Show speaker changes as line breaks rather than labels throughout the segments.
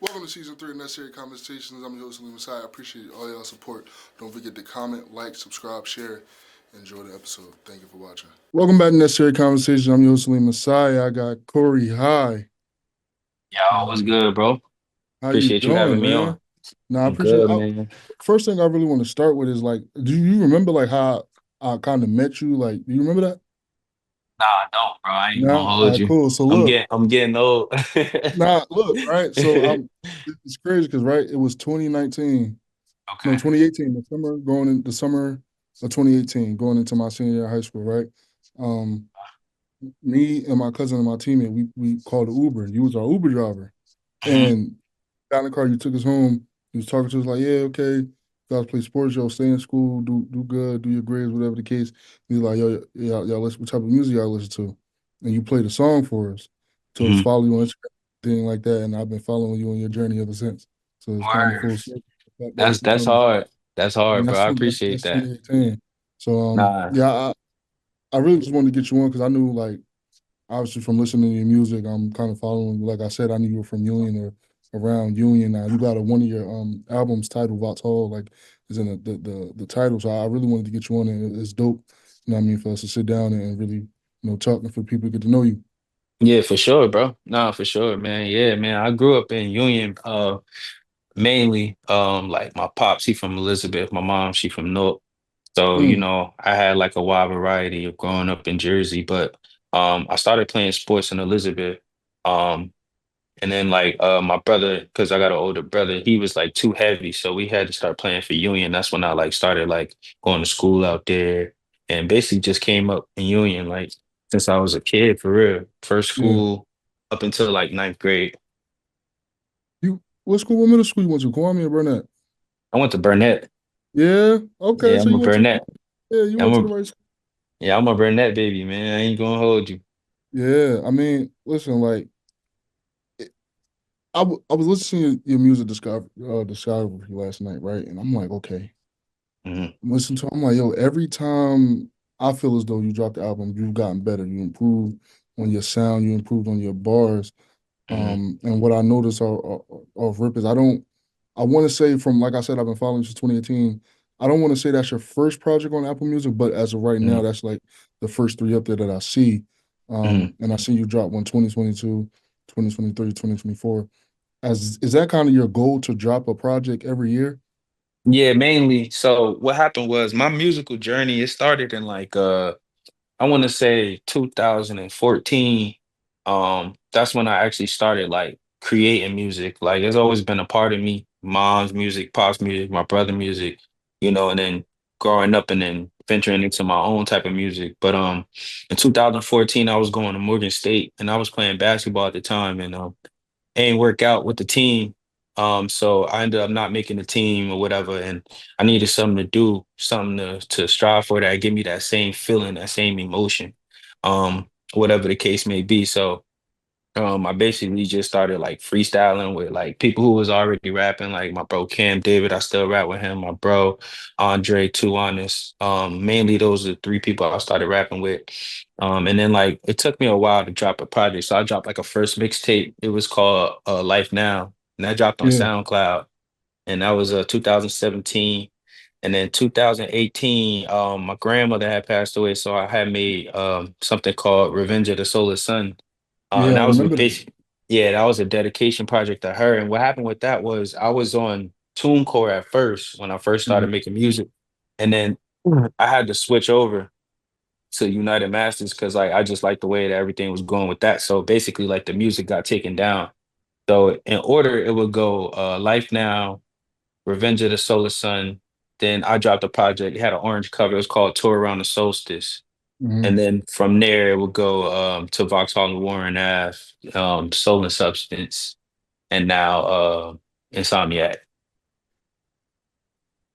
Welcome to season 3 of Necessary Conversations. I'm your host, Saleem Messiah. I appreciate all y'all support. Don't forget to comment, like, subscribe, share. Enjoy the episode. Thank you for watching. Welcome back to Necessary Conversations. I'm your host, Saleem Messiah. I got KoryHiii.
Yo, what's good, bro?
How you
Appreciate you
doing,
having me
man?
on.
Now, I
I'm
appreciate.
good, man.
First thing I really want to start with is like, do you remember like how I kind of met you? Like, do you remember that?
Nah, I don't, bro. I ain't
Nah,
gonna hold you.
cool. So
I'm
look,
getting I'm getting old.
look, right. So it's crazy because right, it was 2019. No,
Okay.
2018, the summer of 2018, going into my senior year of high school, right? Um, Me and my cousin and my teammate, we called an Uber. You was our Uber driver.
hmm
And got in the car, you took us home. He was talking to us like, yeah, okay, you guys play sports, yo, stay in school, do good, do your grades, whatever the case. He's like, yo, y'all listen, what type of music y'all listen to? And you played a song for us. So it's
hmm
follow you on Instagram, thing like that. And I've been following you on your journey ever since. So it's kind of
Word.
full circle. The fact that we
That's
become
hard. That's
and
hard, bro.
that's
I appreciate
that's
that.
2018. So
Nah.
yeah, I really just wanted to get you on because I knew like obviously from listening to your music, I'm kind of following. Like I said, I knew you were from Union or around Union. Now you got one of your albums titled Vox Hall, like is in the title. So I really wanted to get you on, and it's dope. You know what I mean, for us to sit down and really talk and for people to get to know you.
Yeah, for sure, bro. Nah, for sure, man. Yeah, man. I grew up in Union, mainly. Like my pops, he from Elizabeth, my mom, she from North. So,
Mm,
I had like a wide variety of growing up in Jersey, but I started playing sports in Elizabeth. Um, And then like my brother, because I got an older brother, he was like too heavy. So we had to start playing for Union. That's when I like started like going to school out there and basically just came up in Union like since I was a kid for real. First
yeah.
school up until like ninth grade.
What school? What middle school you went to? Kwame or Burnett?
I went to Burnett.
Yeah. Okay.
Yeah,
So
I'm a
you went to
Burnett.
you
I'm
went to the
a
right school.
yeah, I'm a Burnett baby, man. I ain't gonna hold you.
Yeah. I mean, listen, like I was listening to your music discography last night, right? And I'm like, okay,
hmm
listen to. I'm like, yo, every time I feel as though you drop the album, you've gotten better. You improved on your sound. You improved on your bars.
hmm
And what I noticed off rip is I don't. I want to say from like I said, I've been following you since 2018. I don't want to say that's your first project on Apple Music, but as of right now,
hmm
that's like the first three up there that I see.
hmm
And I see you drop one 2022, 2023, 2024. As is that kind of your goal to drop a project every year?
Yeah, mainly. So what happened was my musical journey, it started in like I want to say 2014. That's when I actually started like creating music. Like it's always been a part of me. Mom's music, pop's music, my brother music, and then growing up and then venturing into my own type of music. But in 2014 I was going to Morgan State and I was playing basketball at the time and ain't work out with the team. So I ended up not making the team or whatever, and I needed something to do, something to strive for that give me that same feeling, that same emotion, whatever the case may be. So I basically just started like freestyling with like people who was already rapping, like my bro Cam David, I still rap with him, my bro Andre Two Honest. Mainly those are the three people I started rapping with. And then like it took me a while to drop a project. So I dropped like a first mixtape. It was called Life Now. And that dropped on
Yeah,
SoundCloud. And that was 2017. And then 2018, my grandmother had passed away, so I had made something called Revenge of the Solar Sun,
yeah,
and
I
that was
remember that.
yeah, that was a dedication project to her. And what happened with that was I was on TuneCore at first when I first started
Mhm.
making music. And then I had to switch over to United Masters because like I just liked the way that everything was going with that. So basically like the music got taken down. So in order it would go Life Now, Revenge of the Solar Sun. Then I dropped a project, it had an orange cover, it was called Tour Around the Solstice. And
Mhm.
then from there, it would go to Vauxhall and Warren Ave, Soul and Substance, and now Insomniac.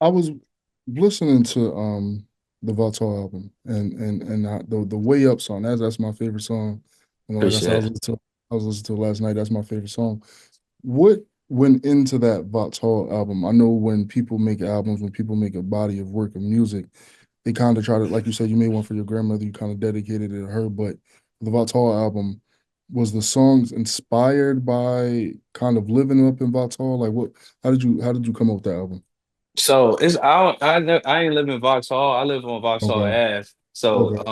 I was listening to the Vato album and the Way Up song. That's my favorite song. And like I said,
Appreciate it.
I was listening to it last night. That's my favorite song. What went into that Vato album? I know when people make albums, when people make a body of work of music, they kind of try to, like you said, you made one for your grandmother. You kind of dedicated it to her, but the Vato album. was the songs inspired by kind of living up in Vauxhall? Like what how did you come up with that album?
So it's I don't, I ain't live in Vauxhall. I live on Vauxhall
Okay.
Ave. So
Okay.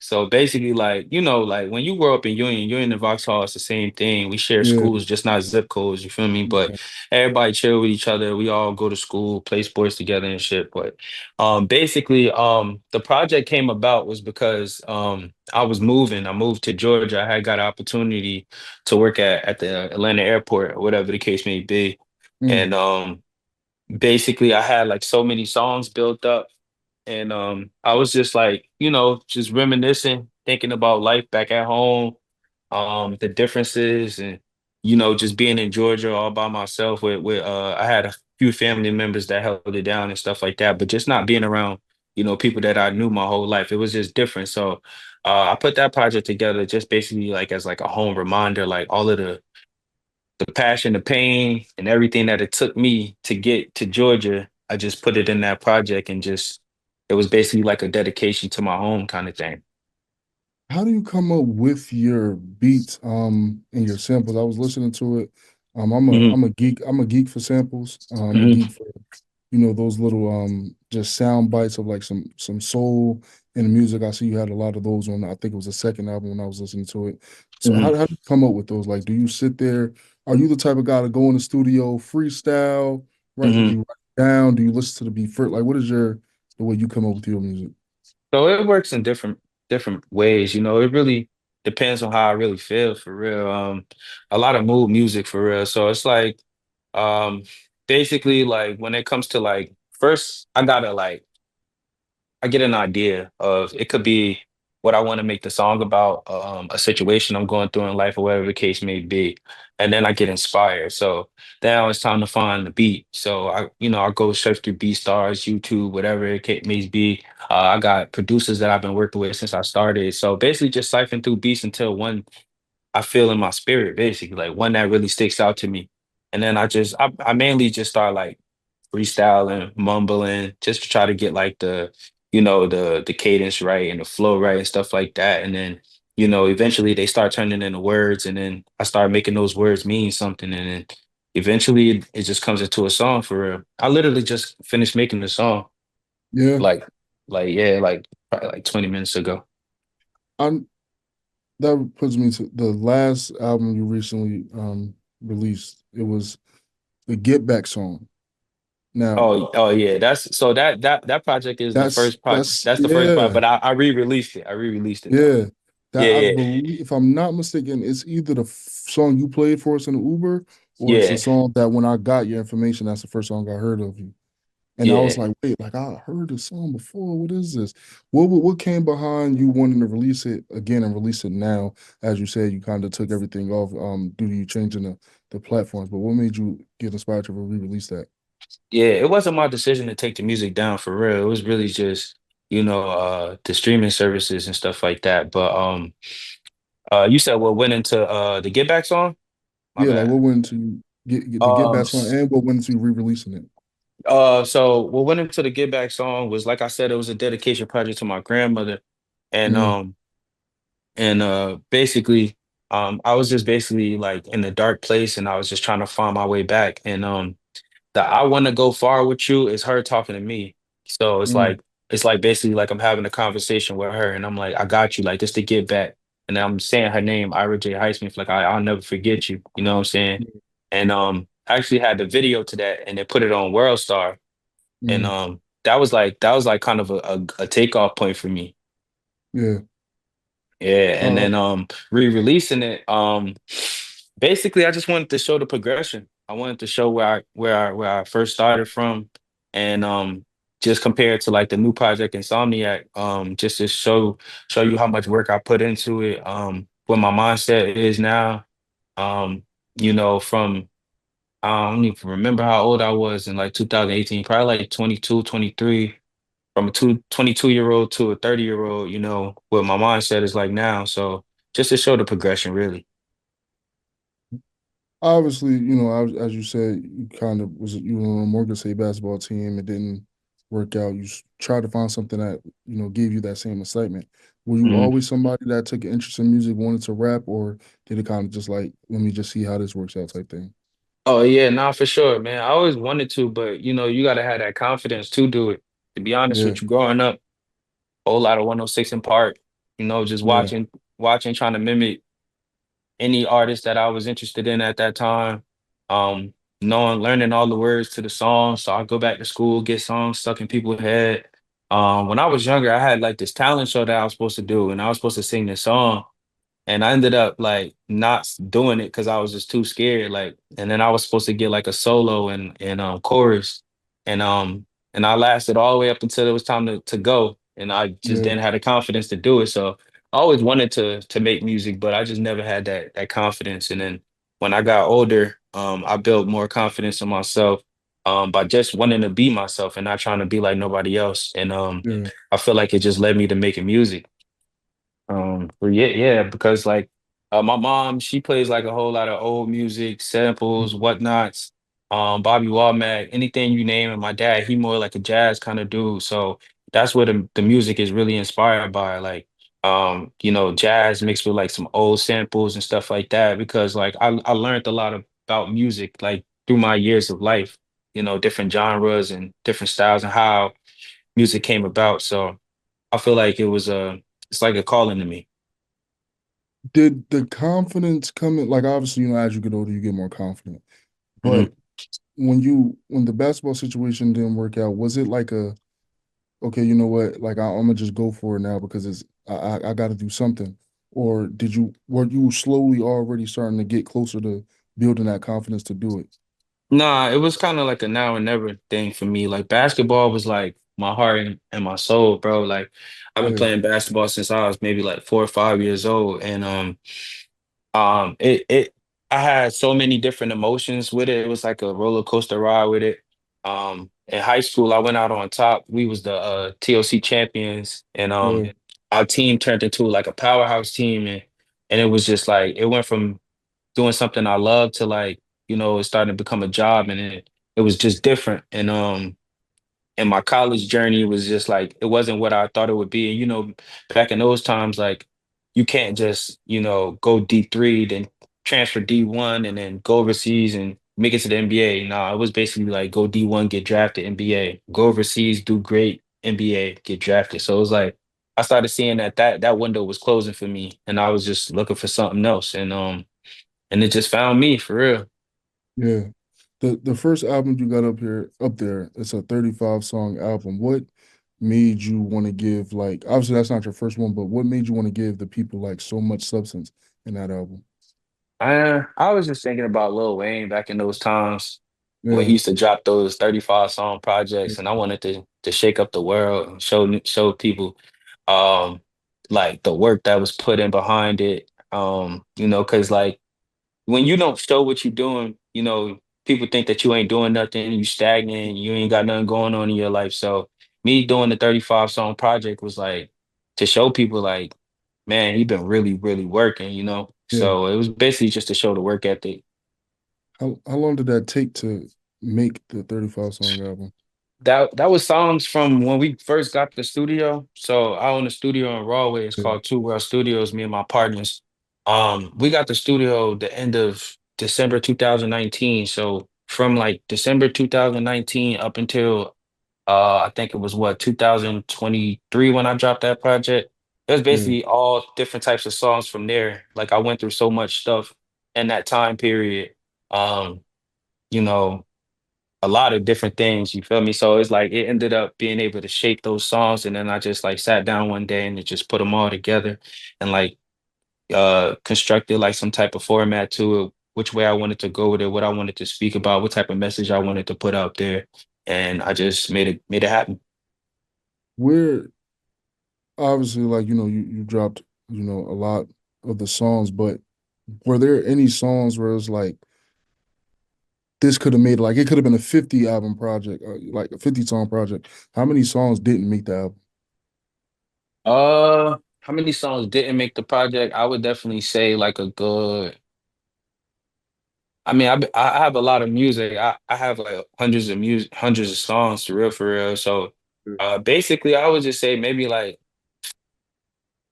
so basically like like when you grow up in Union and Vauxhall, it's the same thing. We share
Yeah.
schools, just not zip codes, you feel me? But
Okay.
everybody chill with each other. We all go to school, play sports together and shit. But basically the project came about was because I was moving. I moved to Georgia. I had got an opportunity to work at the Atlanta airport or whatever the case may be.
Mm.
And basically I had like so many songs built up and I was just like, just reminiscing, thinking about life back at home, the differences and just being in Georgia all by myself with I had a few family members that held it down and stuff like that, but just not being around, people that I knew my whole life. It was just different. So I put that project together just basically like as like a home reminder, like all of the passion, the pain, and everything that it took me to get to Georgia, I just put it in that project and just it was basically like a dedication to my home kind of thing.
How do you come up with your beats and your samples? I was listening to it.
Hmm.
I'm a geek for samples. I'm a
Hmm.
geek for those little just sound bites of like some soul in the music. I see you had a lot of those on I think it was the second album when I was listening to it. So
Hmm.
how do you come up with those? Like do you sit there? Are you the type of guy to go in the studio freestyle? Right? Do
Hmm.
you write it down? Do you listen to the beat first? Like what is the way you come up with your music?
So it works in different ways, It really depends on how I really feel for real. A lot of mood music for real. So it's like um basically like when it comes to like first I gotta like I get an idea of it could be what I want to make the song about, a situation I'm going through in life or whatever the case may be. And then I get inspired. So now it's time to find the beat. So I go search through BeatStars, YouTube, whatever it may be. I got producers that I've been working with since I started. So basically just siphon through beats until one I feel in my spirit, basically, like one that really sticks out to me. And then I mainly just start like freestyling, mumbling, just to try to get like the cadence right and the flow right and stuff like that. And then, eventually they start turning into words and then I start making those words mean something. And then eventually it just comes into a song for real. I literally just finished making the song
Yeah.
like yeah, like probably like 20 minutes ago.
I'm that puts me to the last album you recently released. It was the Get Back song. Now
Oh yeah, that project is the first part. That's the first part,
yeah,
but I re-released it. I re-released it though.
yeah. That
Yeah,
I
yeah,
believe, if I'm not mistaken, it's either the song you played for us in the Uber, or it's the
yeah,
song that when I got your information, that's the first song I heard of you. And I
yeah.
was like, wait, like I heard this song before. What is this? What came behind you wanting to release it again and release it now? As you said, you kind of took everything off due to you changing the platforms. But what made you get inspired to re-release that?
Yeah, it wasn't my decision to take the music down for real. It was really just, the streaming services and stuff like that. But you said what went into the Get Back song? My
Yeah, like
bad.
what went into get the Get
Um
Back song
s-
and what went into re-releasing it?
so what went into the Get Back song was like I said, it was a dedication project to my grandmother. And
Mm,
basically I was just basically like in a dark place and I was just trying to find my way back. And the I want to go far with you is her talking to me. So
mm,
it's like basically like I'm having a conversation with her and I'm like, I got you, like just to get back. And then I'm saying her name, Ira J. Highsmith, like I'll never forget you. You know what I'm saying? And I actually had the video to that and they put it on World Star. And
mm.
that was like kind of a takeoff point for me.
Yeah.
Yeah, and
Uh,
then re-releasing it, basically I just wanted to show the progression. I wanted to show where I first started from and just compared to like the new project Insomniac, just to show you how much work I put into it, what my mindset is now. Um, from I don't even remember how old I was in like 2018, probably like 22, 23 from a 22-year-old to a 30-year-old, what my mindset is like now. So just to show the progression, really.
Obviously, as you said, you kind of was you were on a Morgan State basketball team. It didn't. work out, try to find something that gave you that same excitement. Were you
Mhm.
always somebody that took an interest in music, wanted to rap, or did it kind of just like, let me just see how this works out type thing?
Oh yeah, nah, for sure, man. I always wanted to, but you gotta have that confidence to do it. To be honest
Yeah,
with you, growing up, whole lot of 106 in Park, just
yeah,
watching, trying to mimic any artist that I was interested in at that time. Um, learning all the words to the songs. So I go back to school, get songs stuck in people's head. When I was younger, I had like this talent show that I was supposed to do, and I was supposed to sing this song. And I ended up like not doing it because I was just too scared. Like, and then I was supposed to get like a solo and chorus, and and I lasted all the way up until it was time to go, and I just
yeah,
didn't have the confidence to do it. So I always wanted to make music, but I just never had that confidence. And then when I got older, I built more confidence in myself, by just wanting to be myself and not trying to be like nobody else. And
yeah,
I feel like it just led me to making music. But yeah, because like my mom, she plays like a whole lot of old music, samples,
mhm,
whatnots, Bobby Womack, anything you name. And my dad, he more like a jazz kind of dude. So that's where the music is really inspired by, like jazz mixed with like some old samples and stuff like that. Because like I learned a lot about music like through my years of life, different genres and different styles and how music came about. So I feel like it's like a calling to me.
Did the confidence come in? Like, obviously, as you get older, you get more confident.
Mhm.
But when the basketball situation didn't work out, was it like a, okay, you know what? Like, I'm gonna just go for it now because I got to do something. Or were you slowly already starting to get closer to building that confidence to do it?
Nah, it was kind of like a now and never thing for me. Like basketball was like my heart and my soul, bro. Like I've been
Yeah,
playing basketball since I was maybe like 4 or 5 years old, and it I had so many different emotions with it. It was like a roller coaster ride with it. In high school, I went out on top. We was the TOC champions, and
yeah,
our team turned into like a powerhouse team, and it was just like it went from doing something I love to like, it started to become a job, and it was just different. And my college journey was just like it wasn't what I thought it would be. And back in those times, like you can't just, go D3, then transfer D1 and then go overseas and make it to the NBA. No, it was basically like go D1, get drafted, NBA, go overseas, do great, NBA, get drafted. So it was like I started seeing that window was closing for me, and I was just looking for something else. And it just found me for real.
yeah. The first album you got up there, it's a 35 song album. What made you want to give, like, obviously that's not your first one, but what made you want to give the people like so much substance in that album?
I was just thinking about Lil Wayne back in those times when he
Yeah,
used to drop those 35 song projects, and I wanted to shake up the world and show people um like the work that was put in behind it. Because like when you don't show what you're doing, people think that you ain't doing nothing, you stagnant, you ain't got nothing going on in your life. So me doing the 35 song project was like to show people like, man, he been really, really working,
yeah.
So it was basically just to show the work ethic.
How long did that take to make the 35 song album?
That was songs from when we first got the studio. So I own a studio in Rahway. It's
Yeah,
called Two World Studios, me and my partners. We got the studio the end of December 2019. So from like December 2019 up until I think it was what 2023 when I dropped that project. It was
yeah.
basically all different types of songs from there. Like I went through so much stuff in that time period. Um, you know, a lot of different things, you feel me? So it's like it ended up being able to shape those songs, and then I just like sat down one day and it just put them all together and like constructed like some type of format to it, which way I wanted to go with it, what I wanted to speak about, what type of message I wanted to put out there. And I just made it happen.
Where obviously, like, you dropped, a lot of the songs, but were there any songs where it's like this could have made, like, it could have been a 50 album project, like a 50 song project? How many songs didn't make the album?
How many songs didn't make the project? I would definitely say like a good. I mean, I have a lot of music. I have like hundreds of songs for real, for real. So Basically, I would just say maybe like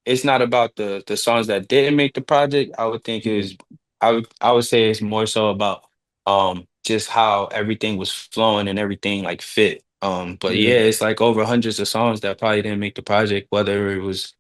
it's not about the songs that didn't make the project. I would think
Yeah,
is I would say it's more so about just how everything was flowing and everything like fit. But
yeah,
yeah, it's like over hundreds of songs that probably didn't make the project, whether it was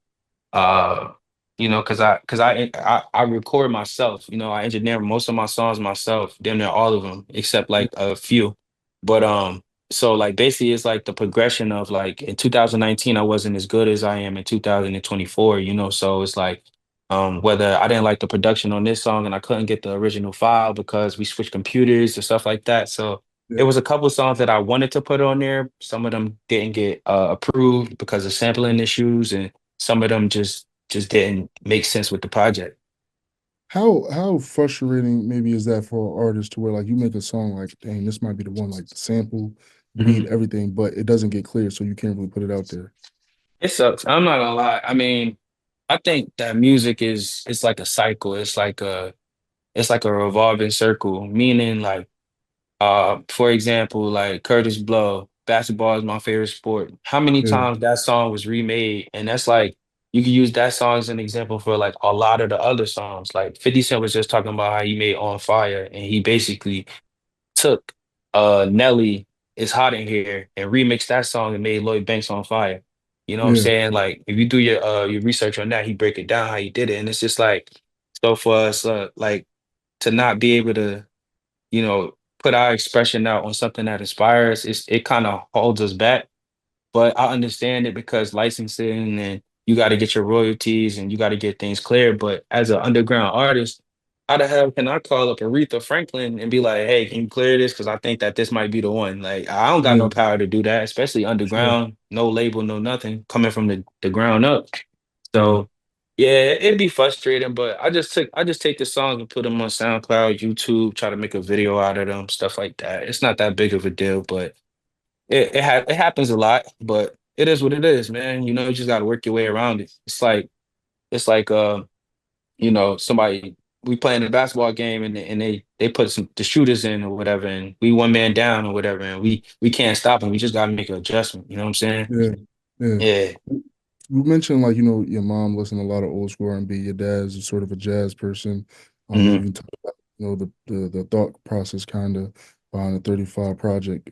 uh because I record myself, I engineer most of my songs myself, damn near all of them except
yeah,
like a few. But so like basically it's like the progression of like in 2019 I wasn't as good as I am in 2024, so it's like whether I didn't like the production on this song and I couldn't get the original file because we switched computers or stuff like that. So it
yeah.
was a couple songs that I wanted to put on there. Some of them didn't get approved because of sampling issues, and some of them just didn't make sense with the project.
How frustrating maybe is that for an artist to where like you make a song like, dang, this might be the one, like the sample, beat,
Mhm.
everything, but it doesn't get clear, so you can't really put it out there.
It sucks. I'm not gonna lie. I mean, I think that music is it's like a cycle. It's like a revolving circle. Meaning like for example, like Curtis Blow, basketball is my favorite sport. How many
Yeah,
times that song was remade? And that's like you can use that song as an example for like a lot of the other songs. Like 50 Cent was just talking about how he made On Fire and he basically took Nelly It's Hot in Here and remixed that song and made Lloyd Banks on fire. You know what I'm
yeah,
saying? Like if you do your research on that, he break it down how he did it. And it's just like so for us like to not be able to, put our expression out on something that inspires, it kind of holds us back. But I understand it because licensing and you got to get your royalties and you got to get things clear. But as an underground artist, how the hell can I call up Aretha Franklin and be like, hey, can you clear this? Because I think that this might be the one. Like, I don't got
yeah,
no power to do that, especially
sure,
underground, no label, no nothing, coming from the ground up.
yeah.
So yeah, it'd be frustrating, but I just take the songs and put them on SoundCloud, YouTube, try to make a video out of them, stuff like that. It's not that big of a deal, but it happens a lot, but it is what it is, man. You just got to work your way around it. It's like somebody we playing a basketball game and they put the shooters in or whatever, and we one man down or whatever, and we can't stop them. We just got to make an adjustment. You know what I'm saying?
Yeah, yeah.
Yeah.
You mentioned like your mom listened to a lot of old school R&B. Your dad's sort of a jazz person. You
Hmm.
even talked about the thought process kind of behind the 35 project.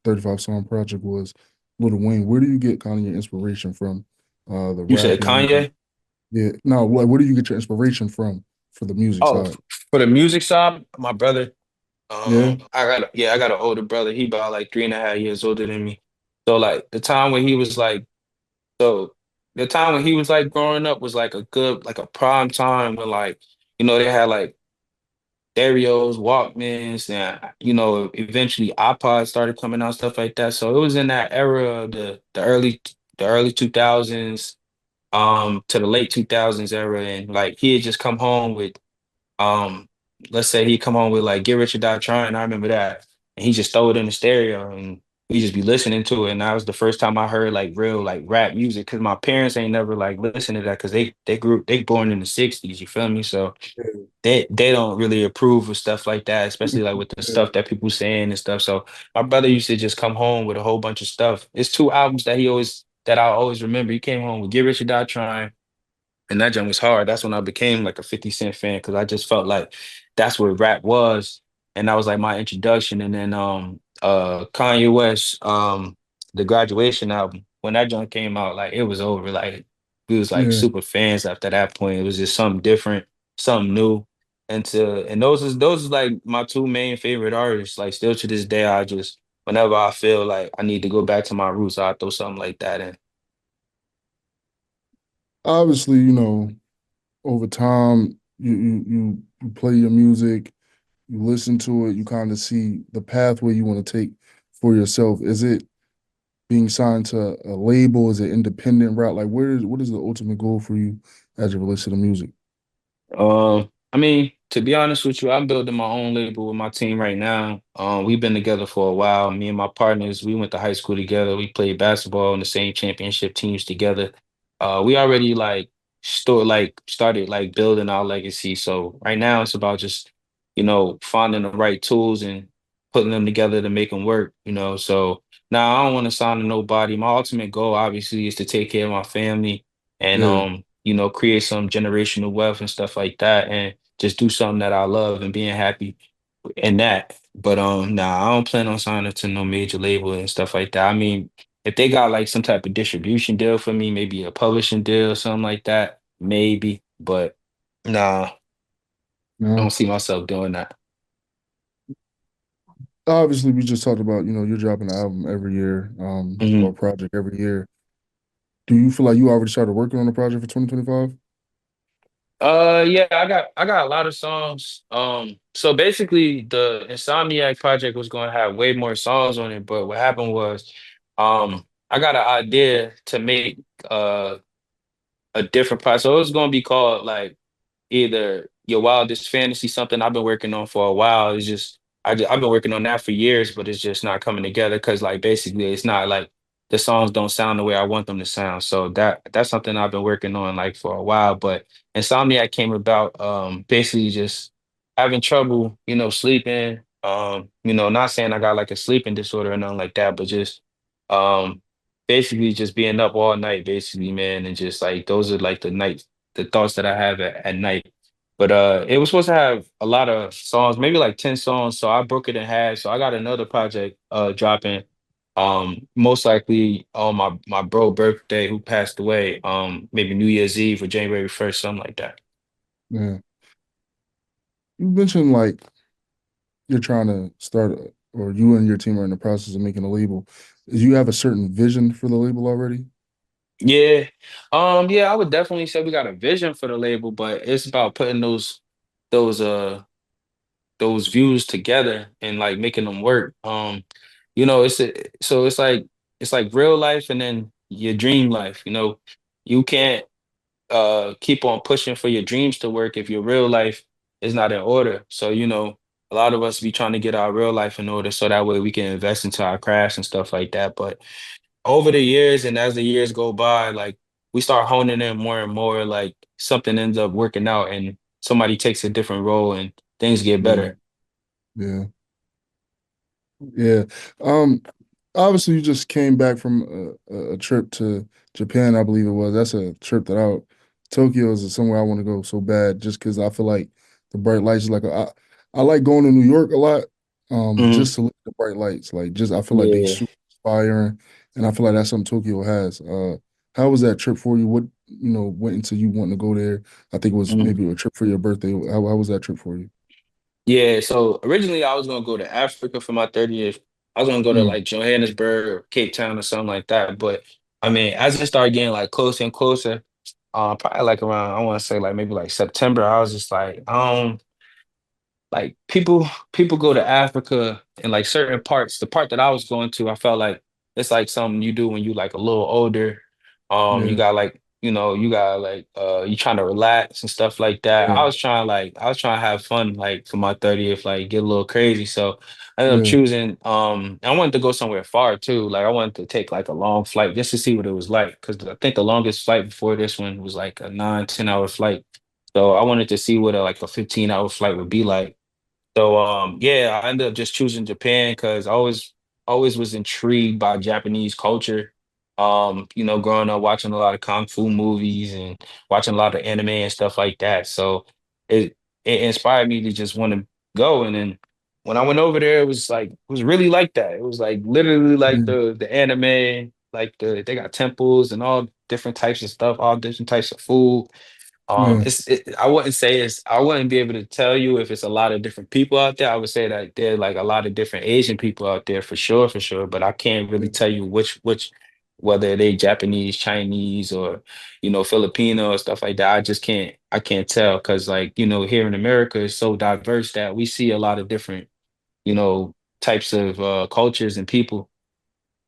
35 song project was Little Wayne. Where do you get kind of your inspiration from? The
You said
rapping.
Kanye?
Yeah. No. Where do you get your inspiration from for the music
Oh,
side?
for the music side, my brother.
Yeah.
I got an older brother. He about like 3.5 years older than me. So like so the time when he was like growing up was like a good like a prime time when like they had like stereos, Walkmans, and eventually iPods started coming out, stuff like that. So it was in that era of the early 2000s to the late 2000s era, and like he had just come home with um, let's say he come home with like Get Rich or Die Trying. I remember that, and he just throw it in the stereo, and we just be listening to it. And that was the first time I heard like real like rap music because my parents ain't never like listened to that because they born in the '60s. You feel me? So
Yeah.
they don't really approve of stuff like that, especially like with the
Yeah.
stuff that people saying and stuff. So my brother used to just come home with a whole bunch of stuff. It's two albums that I always remember. He came home with Get Rich or Die Trying and that jump was hard. That's when I became like a 50 Cent fan because I just felt like that's what rap was. And that was like my introduction. And then Kanye West, the graduation album, when that jump came out, like it was over. Like we was like
Yeah.
super fans after that point. It was just something different, something new. And those is like my two main favorite artists. Like still to this day, I just whenever I feel like I need to go back to my roots, I throw something like that in.
Obviously, over time, you play your music, you listen to it, you kind of see the pathway you want to take for yourself. Is it being signed to a label? Is it independent route? Like, what is the ultimate goal for you as it relates to the music?
I mean, to be honest with you, I'm building my own label with my team right now. We've been together for a while. Me and my partners, we went to high school together. We played basketball in the same championship teams together. We already like started like building our legacy. So right now it's about just, finding the right tools and putting them together to make them work, you know. So now I don't want to sign to nobody. My ultimate goal obviously is to take care of my family and
Yeah.
you know, create some generational wealth and stuff like that and just do something that I love and being happy in that. But nah, I don't plan on signing to no major label and stuff like that. I mean, if they got like some type of distribution deal for me, maybe a publishing deal or something like that, maybe. But nah, I
No.
don't see myself doing that.
Obviously, we just talked about, you're dropping an album every year, or a project every year. Do you feel like you already started working on a project for 2025?
Yeah, I got a lot of songs. So basically the Insomniac project was gonna have way more songs on it, but what happened was I got an idea to make uh a different project. So it was gonna be called like either Your Wildest Fantasy, something I've been working on for a while. It's just I've been working on that for years, but it's just not coming together because like basically it's not like the songs don't sound the way I want them to sound. So that's something I've been working on like for a while. But Insomniac came about basically just having trouble, you know, sleeping. You know, not saying I got like a sleeping disorder or nothing like that, but just um basically just being up all night, basically, man, and just like those are like the thoughts that I have at night. But it was supposed to have a lot of songs, maybe like 10 songs. So I broke it in half. So I got another project dropping most likely on my bro birthday who passed away, maybe New Year's Eve or January 1st, something like that.
Yeah. You mentioned like you're trying to or you and your team are in the process of making a label. Do you have a certain vision for the label already?
Yeah. Yeah, I would definitely say we got a vision for the label, but it's about putting those those views together and like making them work. You know, so it's like real life and then your dream life. You know, you can't keep on pushing for your dreams to work if your real life is not in order. So, you know, a lot of us be trying to get our real life in order so that way we can invest into our crafts and stuff like that. But over the years and as the years go by, like we start honing in more and more, like something ends up working out and somebody takes a different role and things get
Yeah.
better.
Yeah. Yeah. Um, Obviously you just came back from a trip to Japan, I believe it was. That's a trip that Tokyo is somewhere I want to go so bad just because I feel like the bright lights is like I like going to New York a lot.
Mhm.
Just to look at the bright lights. Like just I feel like they
Yeah.
super inspiring and I feel like that's something Tokyo has. How was that trip for you? What, went into you wanting to go there? I think it was
Mhm.
maybe a trip for your birthday. How was that trip for you?
Yeah. So originally I was gonna go to Africa for my 30th. I was gonna go to
Mm,
like Johannesburg or Cape Town or something like that. But I mean, as it started getting like closer and closer, probably like around I want to say like maybe like September, I was just like people go to Africa and like certain parts, the part that I was going to, I felt like it's like something you do when you like a little older. You
yeah,
got like, you know, you got like you trying to relax and stuff like that.
yeah,
I was trying to have fun like for my 30th, like get a little crazy. So I ended up
yeah,
choosing I wanted to go somewhere far too. Like I wanted to take like a long flight just to see what it was like. Cause I think the longest flight before this one was like a 9, 10 hour flight. So I wanted to see what like a 15-hour flight would be like. So yeah, I ended up just choosing Japan because I always was intrigued by Japanese culture. You know, growing up watching a lot of kung fu movies and watching a lot of anime and stuff like that. So it it inspired me to just want to go. And then when I went over there, it was really like that. It was like literally like
yeah,
the anime, like they got temples and all different types of stuff, all different types of food.
yeah,
I wouldn't say I wouldn't be able to tell you if it's a lot of different people out there. I would say that there are like a lot of different Asian people out there for sure. But I can't really
yeah,
tell you which whether they Japanese, Chinese, or you know Filipino or stuff like that. I can't tell because like you know here in America it's so diverse that we see a lot of different you know types of cultures and people.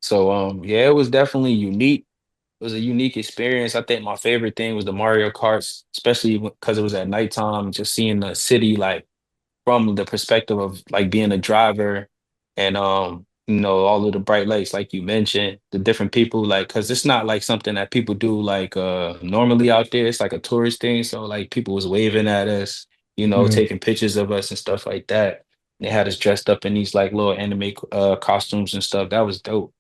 So yeah, it was definitely unique. It was a unique experience. I think my favorite thing was the Mario Karts, especially because it was at nighttime, just seeing the city like from the perspective of like being a driver and you know all of the bright lights like you mentioned, the different people like because it's not like something that people do like normally out there. It's like a tourist thing. So like people was waving at us, you know,
yeah,
taking pictures of us and stuff like that. They had us dressed up in these like little anime costumes and stuff. That was dope.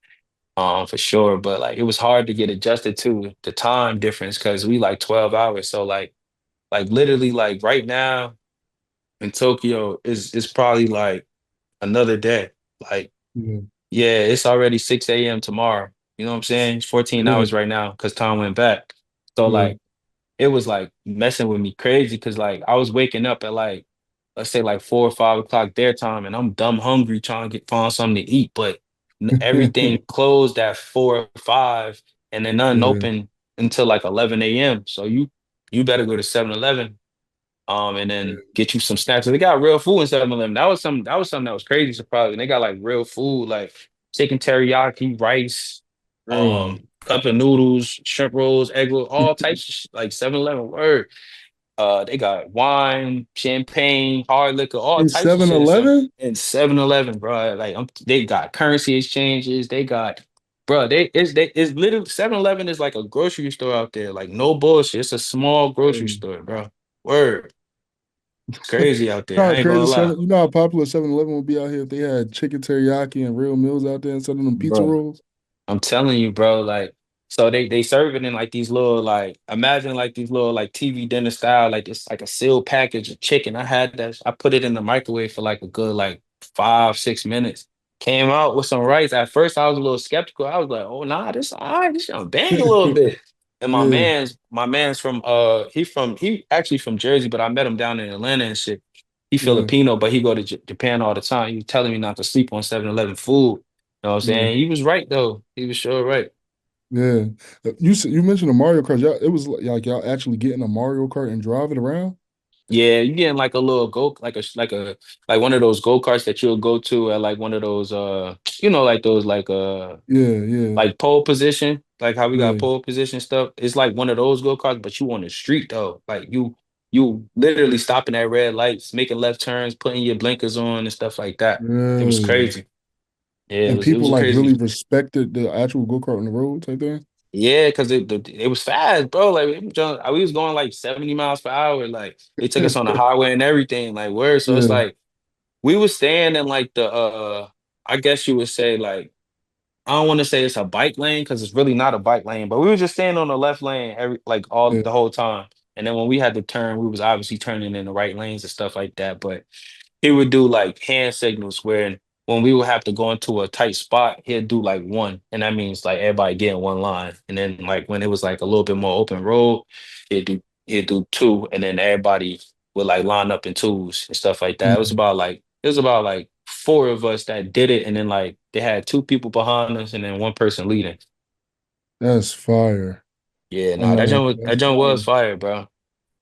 For sure. But like it was hard to get adjusted to the time difference because we like 12 hours. So like literally like right now in Tokyo is probably like another day. Like,
Yeah.
yeah, it's already 6 a.m. tomorrow. You know what I'm saying? It's 14
Yeah.
hours right now because time went back. So
Yeah.
like it was like messing with me crazy because like I was waking up at like let's say like 4 or 5 o'clock their time, and I'm dumb hungry trying to get find something to eat, but everything closed at 4 or 5, and then nothing
Yeah.
open until like 11 a.m. So you better go to 7-Eleven, and then get you some snacks. So they got real food in 7-Eleven. That was something that was crazy surprising. They got like real food, like chicken teriyaki, rice,
Bro.
cup of noodles, shrimp rolls, egg rolls, all types of like 7-Eleven. Word. They got wine, champagne, hard liquor, all
In
types of
Seven
shit
Eleven?
in 7-Eleven, bro. Like they got currency exchanges. They got, bro. It's literally 7-Eleven is like a grocery store out there. Like no bullshit. It's a small grocery
Hey.
store, bro. Word. Crazy out
You know
there.
how
I ain't gonna
crazy
lie,
seven. You know how popular 7-Eleven would be out here if they had chicken teriyaki and real meals out there instead of them pizza
bro.
rolls.
I'm telling you, bro. Like, so they serve it in like these little like imagine like these little like TV dinner style like it's like a sealed package of chicken. I had that. I put it in the microwave for like a good like 5 6 minutes. Came out with some rice. At first, I was a little skeptical. I was like, "Oh nah, this all right. This gonna bang a little bit." And my
Yeah.
man's my man's from he actually from Jersey, but I met him down in Atlanta and shit. He
Yeah.
Filipino, but he go to Japan all the time. He was telling me not to sleep on 7-Eleven food. Know what I'm
Yeah.
saying? He was right though. He was sure right.
Yeah. You mentioned a Mario Kart. Y'all, it was like y'all actually getting a Mario Kart and drive it around?
Yeah, you getting like a little go like one of those go-karts that you'll go to at like one of those like those
Yeah, yeah,
like pole position, like how we got
yeah.
pole position stuff. It's like one of those go-karts, but you on the street though. Like you literally stopping at red lights, making left turns, putting your blinkers on and stuff like that. It was
Really?
crazy. Yeah, it
And
was it
people
was
like
crazy.
really respected the actual go-kart on the road type thing?
Yeah, because it was fast, bro. Like we was going like 70 miles per hour. Like they took us on the highway and everything. Like where? So it's
Yeah,
like we was staying in like the I guess you would say like I don't want to say it's a bike lane because it's really not a bike lane, but we were just staying on the left lane every like all
yeah.
the whole time. And then when we had to turn, we was obviously turning in the right lanes and stuff like that. But he would do like hand signals where when we would have to go into a tight spot, he'd do like one, and that means like everybody get in one line. And then like when it was like a little bit more open road, he'd do two, and then everybody would like line up in twos and stuff like that.
Yeah.
It was about like four of us that did it, and then like they had two people behind us, and then one person leading.
That's fire.
Yeah,
I
nah,
know
that
that's
joint was
fire.
fire, bro.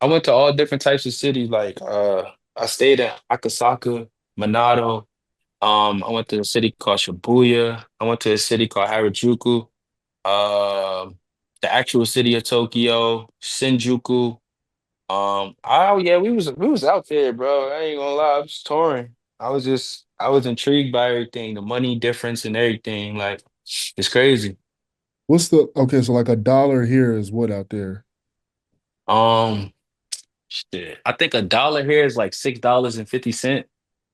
I went to all different types of cities. Like I stayed in Akasaka, Manado. I went to a city called Shibuya. I went to a city called Harajuku. Um, the actual city of Tokyo, Shinjuku. Oh yeah, we was out there, bro. I ain't gonna lie, I was touring. I was intrigued by everything, the money difference and everything. Like it's crazy.
What's the okay? So like a dollar here is what out there?
Um, shit. I think $1 here is like $6.50.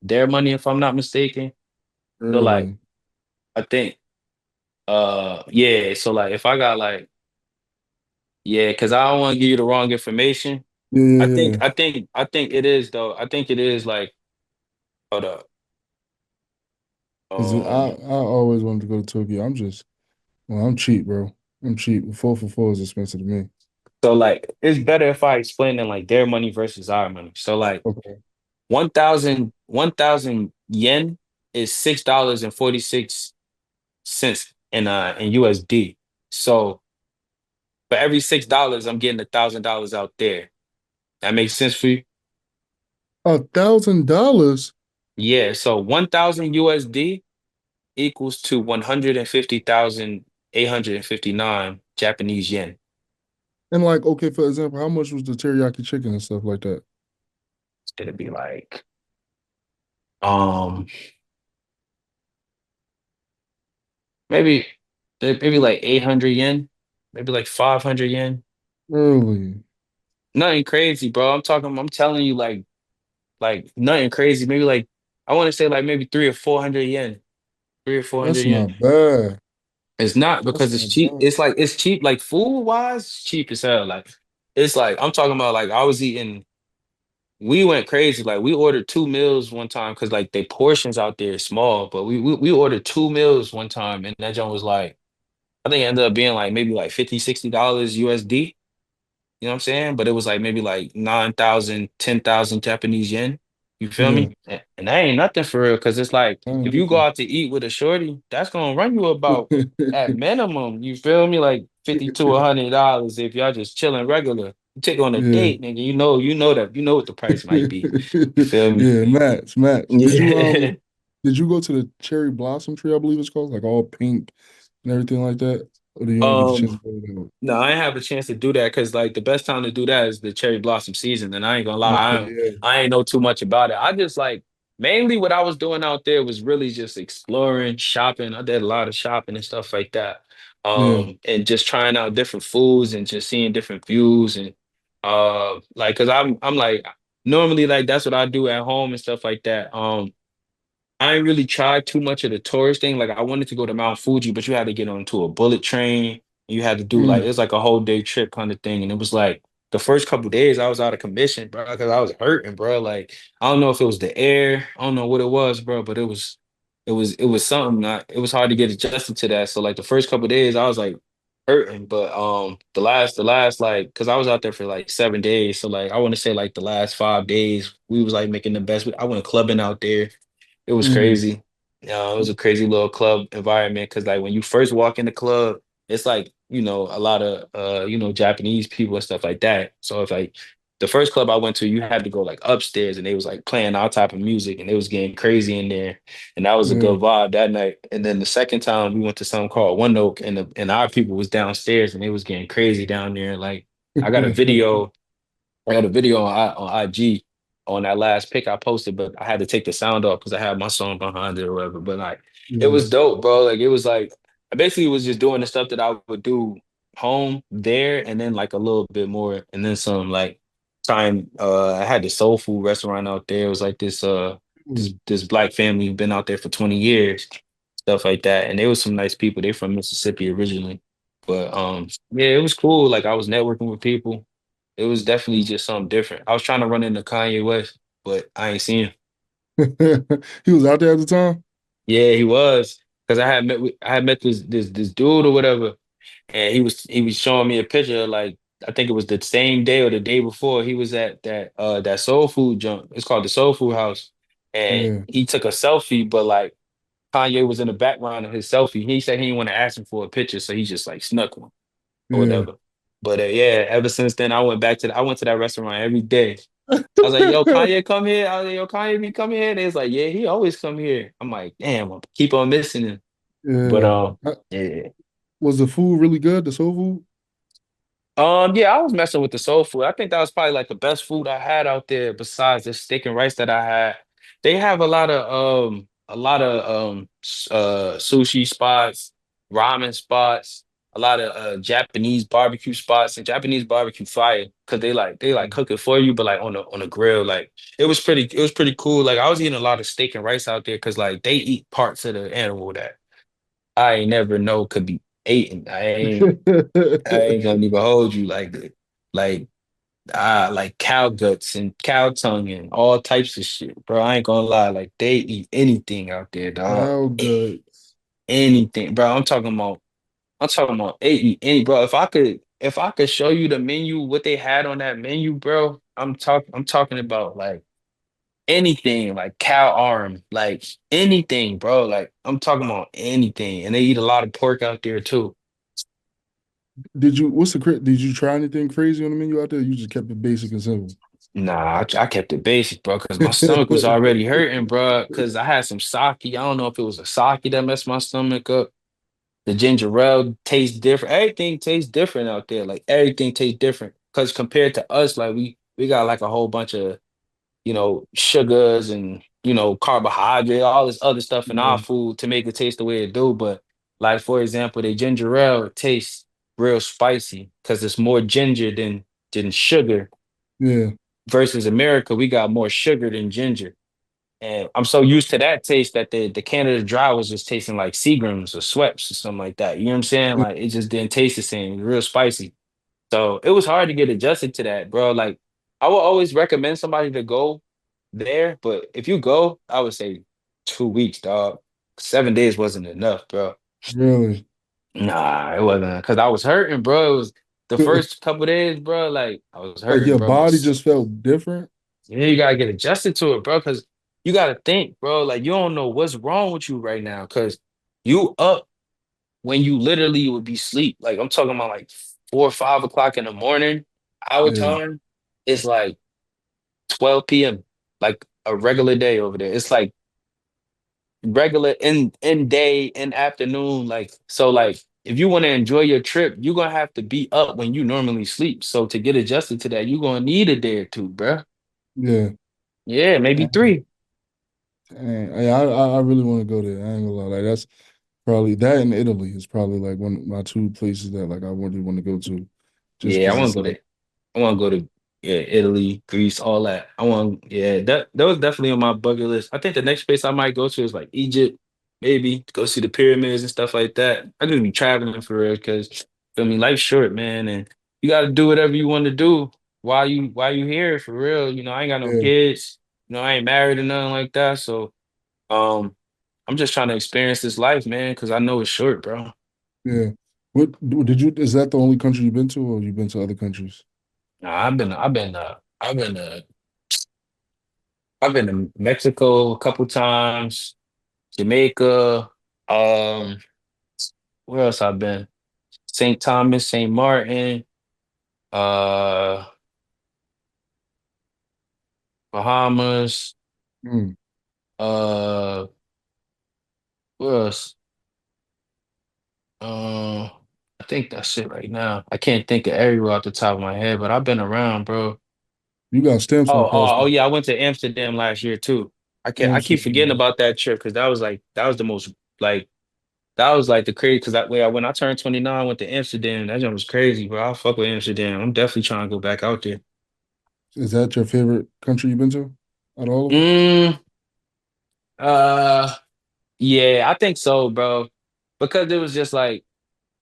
Their money, if I'm not mistaken. So like
Early.
I think yeah, so like if I got like yeah, because I don't want to give you the wrong information.
Yeah,
I
yeah,
think
yeah.
I think I think it is though. I think it is like hold up.
Because
Um
I always wanted to go to Tokyo. Well, I'm cheap, bro. I'm cheap. 4 for 4 is expensive to me.
so like it's better if I explain in like their money versus our money. So like
Okay.
1,000 yen is $6.46 in USD. So for every $6, I'm getting $1,000 out there. That makes sense for you?
$1,000
Yeah, so 1,000 USD equals to 150,859 Japanese yen.
and like okay, for example, how much was the teriyaki chicken and stuff like that?
It'd be like um maybe maybe like 800 yen, maybe like 500 yen.
Early.
Nothing crazy, bro. I'm telling you like nothing crazy. Maybe like I want to say like maybe 300 or 400 yen, three or four
That's
hundred yen.
not bad.
It's not
That's
because it's
not
cheap.
bad.
It's like it's cheap, like food wise, it's cheap as hell. Like it's like I'm talking about like I was eating. We went crazy. Like we ordered 2 meals one time because like the portions out there is small, but we ordered 2 meals one time, and that joint was like I think it ended up being like maybe like 50, $60 USD. You know what I'm saying? But it was like maybe like 9,000, 10,000 Japanese yen. You feel
Yeah.
me? And that ain't nothing for real. Cause it's like
I ain't
if you go
nothing.
out to eat with a shorty, that's gonna run you about at minimum, you feel me? Like 50 to $100 if y'all just chilling regular. You take on a
Yeah.
date, nigga. You know what the price might be. You feel me?
Yeah, match, match.
Yeah.
Did you go to the cherry blossom tree, I believe it's called, like all pink and everything like that? Or do you don't get the chance
Um,
to go to
No, I didn't have a chance to do that because like the best time to do that is the cherry blossom season. And I ain't gonna
that?
lie,
Okay, yeah.
I ain't know too much about it. I just like mainly what I was doing out there was really just exploring, shopping. I did a lot of shopping and stuff like that.
Yeah.
And just trying out different foods and just seeing different views and like because I'm like normally like that's what I do at home and stuff like that. I ain't really tried too much of the tourist thing. Like I wanted to go to Mount Fuji, but you had to get onto a bullet train. You had to do like it
Mm.
was like a whole day trip kind of thing. And it was like the first couple days I was out of commission, bro, because I was hurting, bro. Like I don't know if it was the air, I don't know what it was, bro, but it was something. It was hard to get adjusted to that. So like the first couple days I was like hurting, but the last like because I was out there for like 7 days. So like I want to say like the last 5 days we was like making the best. I went clubbing out there. It was
Mm.
crazy. It was a crazy little club environment because like when you first walk in the club, it's like, a lot of Japanese people and stuff like that. So it's like the first club I went to, you had to go like upstairs and they was like playing all type of music and it was getting crazy in there. And that was a
Yeah.
good vibe that night. And then the second time we went to something called One Oak and our people was downstairs and it was getting crazy down there. Like I got a video I got a video on IG on that last pic I posted, but I had to take the sound off because I had my song behind it or whatever. But like, it
Yeah.
was dope, bro. Like, it was like I basically was just doing the stuff that I would do home there, and then like a little bit more, and then some. Like, trying. I had the soul food restaurant out there. It was like this
Mm.
this black family who've been out there for 20 years, stuff like that. And they was some nice people. They from Mississippi originally, but yeah, it was cool. Like I was networking with people. It was definitely just something different. I was trying to run into Kanye West, but I ain't seen him.
He was out there at the time?
Yeah, he was because I had met this dude or whatever, and he was showing me a picture like I think it was the same day or the day before he was at that soul food junk. It's called the Soul Food House, and
Yeah.
he took a selfie, but like Kanye was in the background of his selfie. He said he didn't want to ask him for a picture, so he just like snuck one or
Yeah.
whatever. But yeah, ever since then I went to that restaurant every day. I was like, yo, Kanye come here. I was like, yo, Kanye be coming here. They was like, yeah, he always come here. I'm like, damn, I keep on missing him. But
Yeah.
yeah.
Was the food really good, the soul food?
Yeah, I was messing with the soul food. I think that was probably like the best food I had out there besides the steak and rice that I had. They have a lot of sushi spots, ramen spots, a lot of Japanese barbecue spots and Japanese barbecue fire because they like cook it for you, but like on a grill. Like it was pretty cool. Like I was eating a lot of steak and rice out there because like they eat parts of the animal that I ain't never know could be eaten. I ain't gonna even hold you like cow guts and cow tongue and all types of shit, bro. I ain't gonna lie, like they eat anything out there, dog.
How good.
Anything, bro. I'm talking about they eat any, bro. If I could show you the menu, what they had on that menu, bro. I'm talking about like anything, like cow arm, like anything, bro. Like I'm talking about anything, and they eat a lot of pork out there too.
Did you try anything crazy on the menu out there? You just kept it basic and simple.
Nah, I kept it basic, bro, because my stomach was already hurting, bro. Because I had some sake. I don't know if it was a sake that messed my stomach up. The ginger ale tastes different. Everything tastes different out there. Like everything tastes different. Because compared to us, like we got like a whole bunch of sugars and carbohydrate, all this other stuff in our
Yeah.
food to make it taste the way it do. But like for example, the ginger ale tastes real spicy because it's more ginger than sugar
Yeah.
versus America, we got more sugar than ginger. And I'm so used to that taste that the Canada Dry was just tasting like Seagrams or Sweps or something like that. You know what I'm saying?
Yeah,
Like it just didn't taste the same. It was real spicy. So it was hard to get adjusted to that, bro. Like I would always recommend somebody to go there, but if you go, I would say 2 weeks, dog. 7 days wasn't enough, bro.
really.
Nah, it wasn't because I was hurting, bro. It was the first couple days, bro. Like I was
Like
hurting,
your
bro. But
body just felt different.
yeah, you gotta get adjusted to it, bro. Because you gotta think, bro. Like you don't know what's wrong with you right now. Because you up when you literally would be sleep. Like I'm talking about like 4 or 5 o'clock in the morning. Our
Yeah,
time is like 12 p.m. Like a regular day over there. It's like regular in day in afternoon. Like so, like if you want to enjoy your trip, you're gonna have to be up when you normally sleep. So to get adjusted to that, you're gonna need a day or two, bro.
yeah.
Yeah, maybe
Dang,
3.
dang. I really want to go there. I ain't gonna lie. Like that's probably that in Italy is probably like one of my two places that like I really want to go to, just
Yeah, I
because
want
it's
to go
like
there. I want to go to yeah, Italy, Greece, all that. I want yeah, that was definitely on my bucket list. I think the next place I might go to is like Egypt, maybe to go see the pyramids and stuff like that. I just be traveling for real because feel me, life's short, man, and you got to do whatever you want to do while you here for real. You know, I ain't got no
yeah,
kids. You know, I ain't married or nothing like that. So um, I'm just trying to experience this life, man, because I know it's short, bro.
yeah. What did you? Is that the only country you've been to, or you've been to other countries?
Nah, I've been to Mexico a couple times, Jamaica. Um, where else I've been? St. Thomas, St. Martin, uh, Bahamas.
Mm.
Uh, where else? Uh, I think that's it right now. I can't think of everywhere off the top of my head, but I've been around, bro.
You got stamps on the
Oh
passport.
yeah, I went to Amsterdam last year too. I keep forgetting
Amsterdam.
about that trip because that was the most like that was like the crazy because when I turned 29, I went to Amsterdam. That jump was crazy, bro. I fuck with Amsterdam. I'm definitely trying to go back out there.
Is that your favorite country you've been to? Out of all of them?
Mm, uh, yeah, I think so, bro. Because it was just like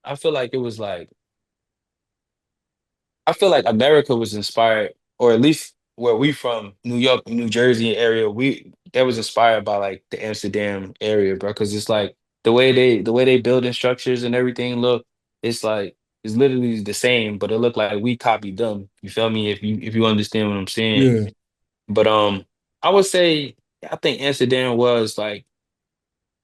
I feel like it was like I feel like America was inspired, or at least where we from, New York, New Jersey area, we that was inspired by like the Amsterdam area, bro. Because it's like the way they building structures and everything look, it's like it's literally the same, but it looked like we copied them. You feel me? If you understand what I'm saying.
Yeah,
But I would say I think Amsterdam was like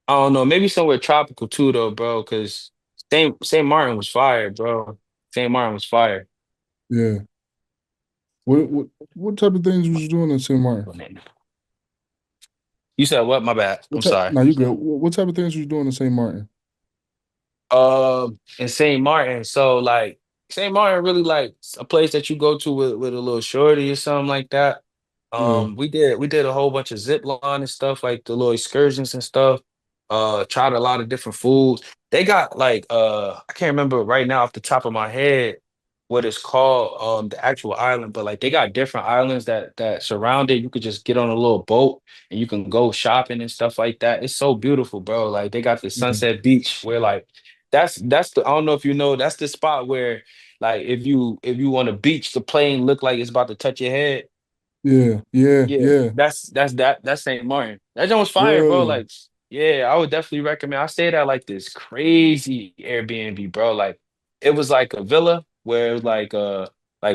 I don't know, maybe somewhere tropical too though, bro. Because Saint Martin was fire, bro. Saint Martin was fire.
yeah. What type of things was you doing in St. Martin?
You said what? My bad. I'm
What type?
sorry.
Now you good. What type of things was you doing in St. Martin?
In Saint Martin. So like Saint Martin really like a place that you go to with a little shorty or something like that.
Yeah,
We did a whole bunch of zip line and stuff, like the little excursions and stuff. Tried a lot of different foods. They got like I can't remember right now off the top of my head what it's called, the actual island, but like they got different islands that surround it. You could just get on a little boat and you can go shopping and stuff like that. It's so beautiful, bro. Like they got the
yeah,
Sunset Beach where like that's the I don't know if you know that's the spot where like if you on a beach, the plane look like it's about to touch your head.
yeah, yeah,
Yeah,
yeah.
that's St. Martin. That joint was fire, bro.
Really?
Like, yeah, I would definitely recommend. I stayed at like this crazy Airbnb, bro. Like, it was like a villa where it was like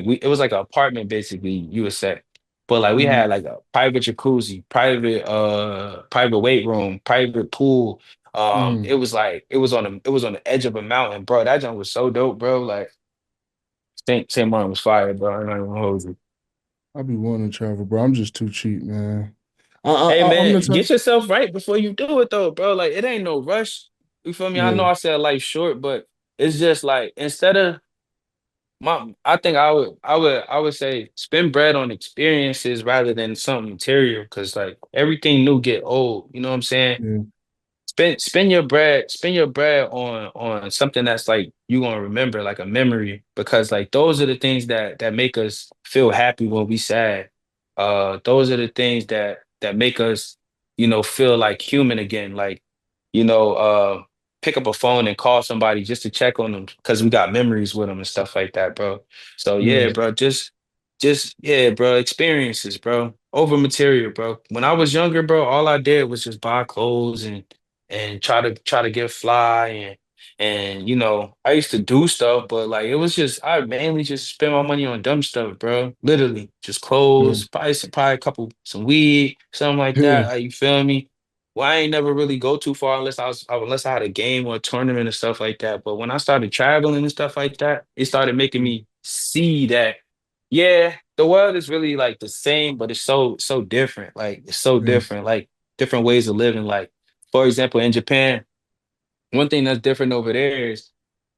we it was like an apartment basically, you would say. But like we
Mm,
had like a private jacuzzi, private weight room, private pool.
mm.
It was like it was on the edge of a mountain, bro. That joint was so dope, bro. Like Saint Martin was fire, bro. I'm not even gonna hold you.
I be wanting to travel, bro. I'm just too cheap, man.
Hey
I'm the
man,
type.
get yourself right before you do it though, bro. Like it ain't no rush. You feel me? I know
Yeah,
I said life short, but it's just like instead of I think I would say spend bread on experiences rather than something material because like everything new get old. You know what I'm saying?
yeah,
Spend your bread on something that's like you gonna remember, like a memory, because like those are the things that make us feel happy when we sad. Those are the things that make us feel like human again. Like, you know, uh, pick up a phone and call somebody just to check on them because we got memories with them and stuff like that, bro. So yeah,
Yeah.
bro, just yeah, bro, experiences, bro, over material, bro. When I was younger, bro, all I did was just buy clothes and try to get fly and I used to do stuff, but like it was just I mainly just spend my money on dumb stuff, bro. Literally, just
Yeah.
clothes, probably a couple some weed, something like
Yeah.
that. Like, you feel me? Well, I ain't never really go too far unless I had a game or a tournament and stuff like that. But when I started traveling and stuff like that, it started making me see that, yeah, the world is really like the same, but it's so different. Like it's so
Yeah.
different, like different ways of living. Like, for example, in Japan. One thing that's different over there is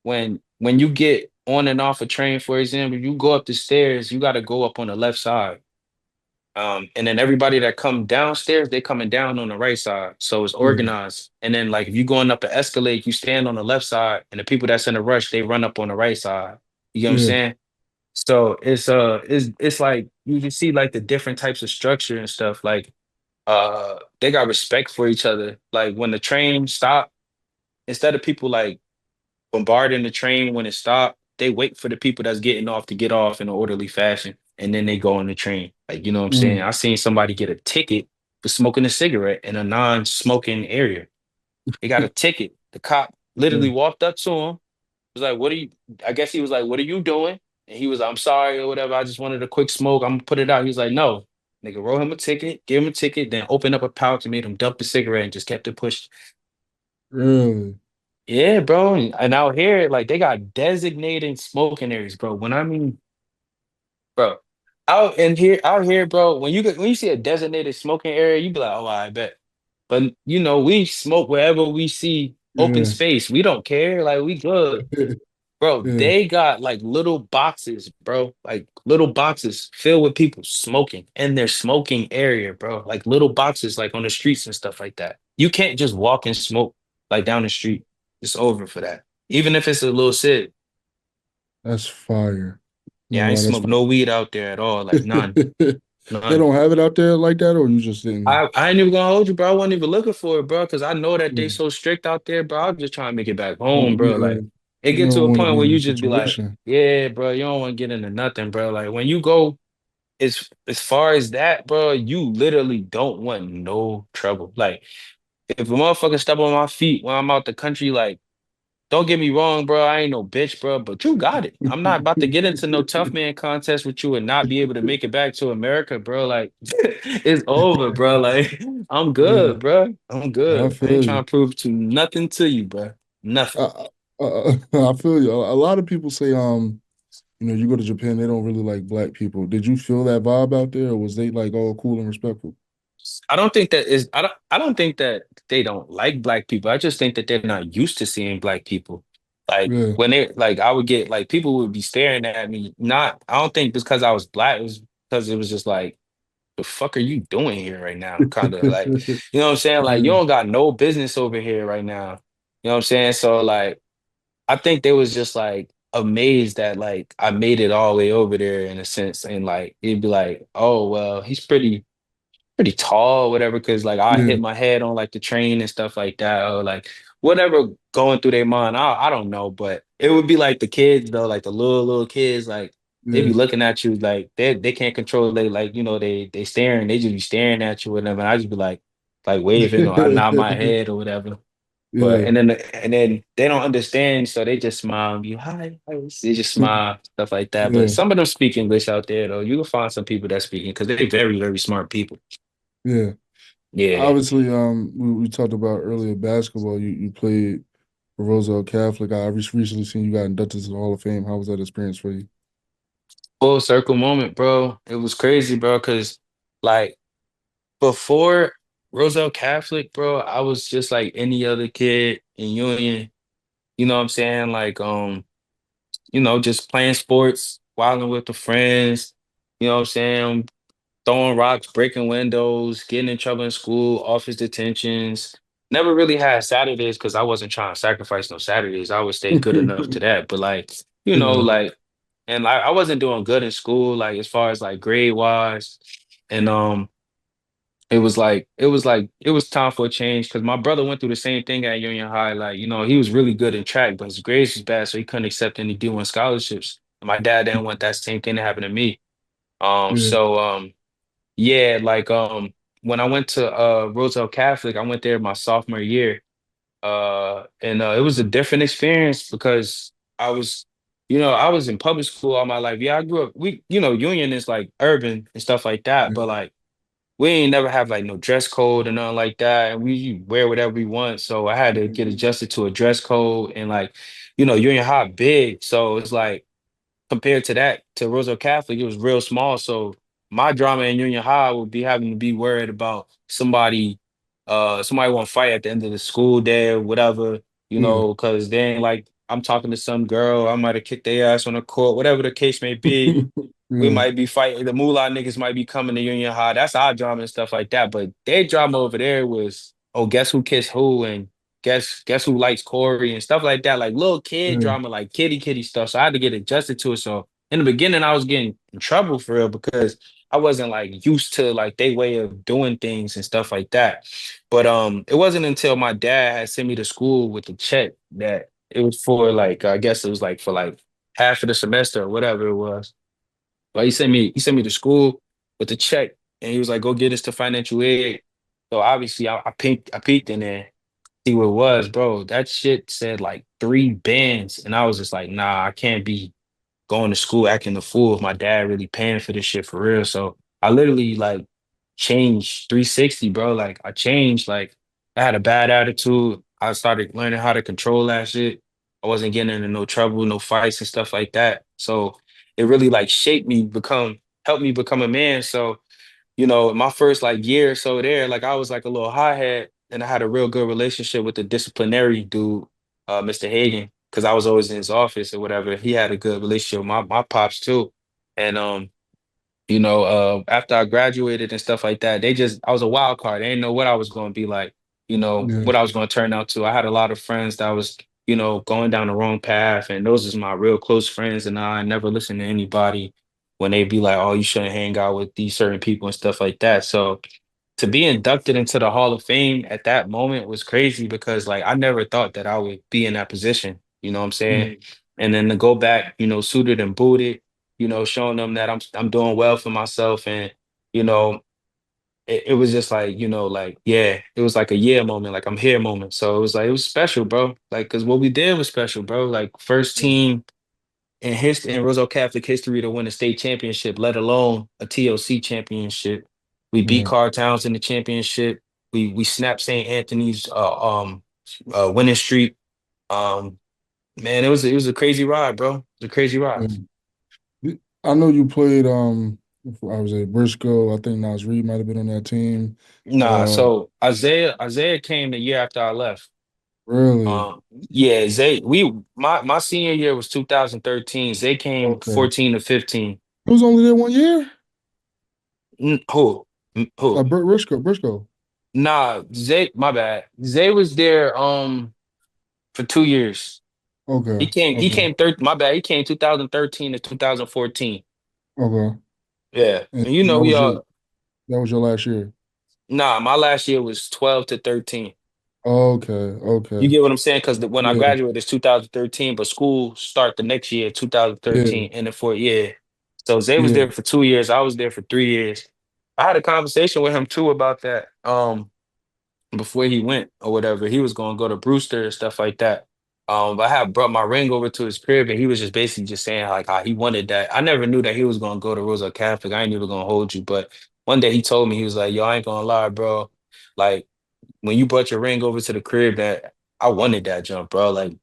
when you get on and off a train, for example, you go up the stairs, you got to go up on the left side. And then everybody that come downstairs, they coming down on the right side. So it's
Yeah.
organized. And then like if you going up an escalade, you stand on the left side, and the people that's in a rush, they run up on the right side. You get what I'm
Yeah.
saying? So it's like you can see like the different types of structure and stuff. Like they got respect for each other. Like when the train stop, instead of people like bombarding the train when it stopped, they wait for the people that's getting off to get off in an orderly fashion, and then they go on the train. Like, you know what I'm saying?
Mm.
I seen somebody get a ticket for smoking a cigarette in a non-smoking area. They got a ticket. The cop literally
Yeah.
walked up to him, was like, "What are you?" I guess he was like, "What are you doing?" And he was like, "I'm sorry or whatever. I just wanted a quick smoke. I'm gonna put it out." He was like, "No." Nigga, roll him a ticket, give him a ticket, then open up a pouch and made him dump the cigarette and just kept it pushed.
Really?
Yeah, bro. And out here, like they got designated smoking areas, bro. When I mean, bro, out here, bro, when you see a designated smoking area, you be like, oh, I bet. But we smoke wherever we see open
Yeah.
space. We don't care. Like we good. Bro,
Yeah.
they got like little boxes, bro. Like little boxes filled with people smoking in their smoking area, bro. Like little boxes like on the streets and stuff like that. You can't just walk and smoke like down the street. It's over for that. Even if it's a little cig.
That's fire. No
Yeah, I ain't
lie, that's
smoke
fire.
no weed out there at all. Like none.
They
None.
don't have it out there like that, or you just didn't.
I ain't even gonna hold you, bro. I wasn't even looking for it, bro, because I know that they
Yeah.
so strict out there, bro. I'm just trying to make it back
Oh,
home, bro.
yeah.
Like it
You
get to
don't
a
want to
point
be
where
in
you
a
just be like,
situation.
yeah, bro, you don't want to get into nothing, bro. Like when you go as far as that, bro, you literally don't want no trouble. Like if a motherfucker step on my feet when I'm out the country, like don't get me wrong, bro. I ain't no bitch, bro, but you got it. I'm not about to get into no tough man contest with you and not be able to make it back to America, bro. Like it's over, bro. Like I'm
Yeah,
good, bro. I'm
I
good. I ain't
feel
trying
you.
to prove to nothing to you, bro. Nothing.
I feel you. A lot of people say, you go to Japan, they don't really like black people. Did you feel that vibe out there, or was they like all cool and respectful?
I don't think that is I don't think that they don't like black people. I just think that they're not used to seeing black people. Like
Yeah.
when they like I would get like people would be staring at me. Not I don't think because I was black, it was because it was just like the fuck are you doing here right now? Kind of like, you know what I'm saying? Like you
Yeah.
don't got no business over here right now. You know what I'm saying? So like I think they was just like amazed that like I made it all the way over there in a sense. And like it'd be like, oh well, he's pretty tall, whatever, because like I
Yeah.
hit my head on like the train and stuff like that, or like whatever going through their mind. I don't know, but it would be like the kids though, like the little kids, like they be
Yeah.
looking at you like they can't control they like they staring, they just be staring at you, whatever. And I just be like waving or I nod my head or whatever. But
Yeah.
and then they don't understand, so they just smile and be hi. Hi." They just smile, stuff like that. But
Yeah.
some of them speak English out there though. You can find some people that speak because they're very, very smart people.
Yeah.
Yeah.
Obviously, we talked about earlier basketball. You played for Roselle Catholic. I recently seen you got inducted to the Hall of Fame. How was that experience for you?
Full circle moment, bro. It was crazy, bro, because like before Roselle Catholic, bro, I was just like any other kid in Union. You know what I'm saying? Like, just playing sports, wilding with the friends, you know what I'm saying? Throwing rocks, breaking windows, getting in trouble in school, office detentions. Never really had Saturdays because I wasn't trying to sacrifice no Saturdays. I would stay good enough to that. But like,
Yeah.
like, and like I wasn't doing good in school, like as far as like grade wise. And it was time for a change because my brother went through the same thing at Union High. Like, you know, he was really good in track, but his grades was bad, so he couldn't accept any D1 scholarships. My dad didn't want that same thing to happen to me.
Yeah.
Yeah, when I went to Roselle Catholic, I went there my sophomore year. And It was a different experience because I was, I was in public school all my life. Yeah, I grew up, Union is like urban and stuff like that, but
Yeah.
like we ain't never have like no dress code and nothing like that. And we wear whatever we want. So I had to get adjusted to a dress code and like, Union High big. So it's like compared to that to Roselle Catholic, it was real small. So my drama in Union High would be having to be worried about somebody want to fight at the end of the school day or whatever,
Yeah.
because then like I'm talking to some girl, I might have kicked their ass on the court, whatever the case may be. We
Yeah.
might be fighting. The Moolah niggas might be coming to Union High. That's our drama and stuff like that. But their drama over there was, oh, guess who kissed who and guess who likes Kory and stuff like that. Like little kid
Yeah.
drama, like kitty stuff. So I had to get adjusted to it. So in the beginning, I was getting in trouble for real because I wasn't like used to like their way of doing things and stuff like that. But it wasn't until my dad had sent me to school with the check that it was for like I guess it was like for like half of the semester or whatever it was. But he sent me to school with the check, and he was like, "Go get us to financial aid." So obviously, I peeked in there, see what it was, bro. That shit said like 3 bands, and I was just like, "Nah, I can't be going to school acting the fool if my dad really paying for this shit for real." So I literally like changed 360, bro. Like I changed, like I had a bad attitude. I started learning how to control that shit. I wasn't getting into no trouble, no fights and stuff like that. So it really like shaped me helped me become a man. So my first like year or so there, like I was like a little hothead and I had a real good relationship with the disciplinary dude, Mr. Hagan, because I was always in his office or whatever. He had a good relationship with my pops too. And after I graduated and stuff like that, I was a wild card. They didn't know what I was going to be like,
Yeah.
what I was going to turn out to. I had a lot of friends that was, going down the wrong path. And those is my real close friends. And I never listened to anybody when they be like, oh, you shouldn't hang out with these certain people and stuff like that. So to be inducted into the Hall of Fame at that moment was crazy because like I never thought that I would be in that position. You know what I'm saying?
Yeah.
And then to go back, suited and booted, showing them that I'm doing well for myself. And, you know, it was just like, like, yeah, it was like a yeah moment, like I'm here moment. So it was special, bro. Like, cause what we did was special, bro. Like first team in Roselle Catholic history to win a state championship, let alone a TLC championship. We beat
Yeah.
Carr Towns in the championship. We snapped St. Anthony's winning streak. Um, Man, it was a crazy ride, bro. It was a crazy ride.
Yeah. I know you played I was at Briscoe. I think Nas Reed might have been on that team.
Nah,
Uh
so Isaiah came the year after I left.
really?
Um, yeah, my senior year was 2013. Zay came
Okay.
14 to 15.
He was only there 1 year?
Who? Who?
Briscoe.
Nah, Zay, my bad. Zay was there for 2 years.
Okay.
He
Okay.
came my bad. He came 2013 to 2014.
Okay.
Yeah.
And
And
that was your last year.
nah, my last year was 12 to 13.
Okay.
You
Okay.
get what I'm saying? Because when I
Yeah.
graduated, it's 2013, but school start the next year,
Yeah.
2013, and then for yeah. So Zay was
Yeah.
there for 2 years. I was there for 3 years. I had a conversation with him too about that. Before he went or whatever, he was gonna go to Brewster and stuff like that. But I had brought my ring over to his crib, and he was just basically just saying like how he wanted that. I never knew that he was gonna go to Roselle Catholic. I ain't even gonna hold you, but one day he told me he was like, "Yo, I ain't gonna lie, bro. Like when you brought your ring over to the crib, that I wanted that jump, bro. Like,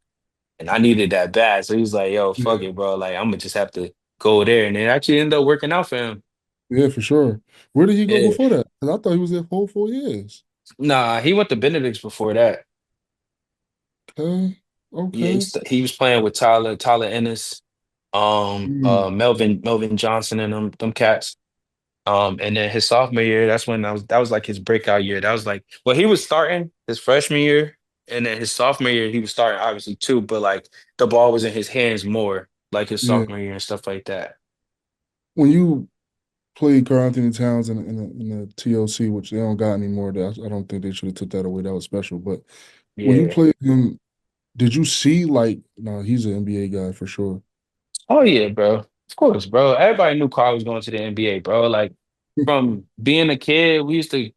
and I needed that bad. So he was like, yo, fuck
Yeah.
it, bro. Like, I'm gonna just have to go there. And it actually ended up working out for him.
Yeah, for sure. Where did he go
Yeah.
before that? Because I thought he was there for 4 years.
Nah, he went to Benedict's before that.
Okay.
Yeah,
Okay.
he was playing with Tyler Ennis,
Mm.
Melvin Johnson and them cats. And then his sophomore year, that was like his breakout year. That was like well, he was starting his freshman year, and then his sophomore year, he was starting obviously too, but like the ball was in his hands more, like his
Yeah.
sophomore year and stuff like that.
When you played Karl Anthony Towns in the TLC, which they don't got anymore. I don't think they should have took that away. That was special. But when you
Yeah.
played him, did you see like no, he's an NBA guy for sure.
Oh yeah, bro. Of course, bro. Everybody knew Carl was going to the NBA, bro. Like from being a kid, we used to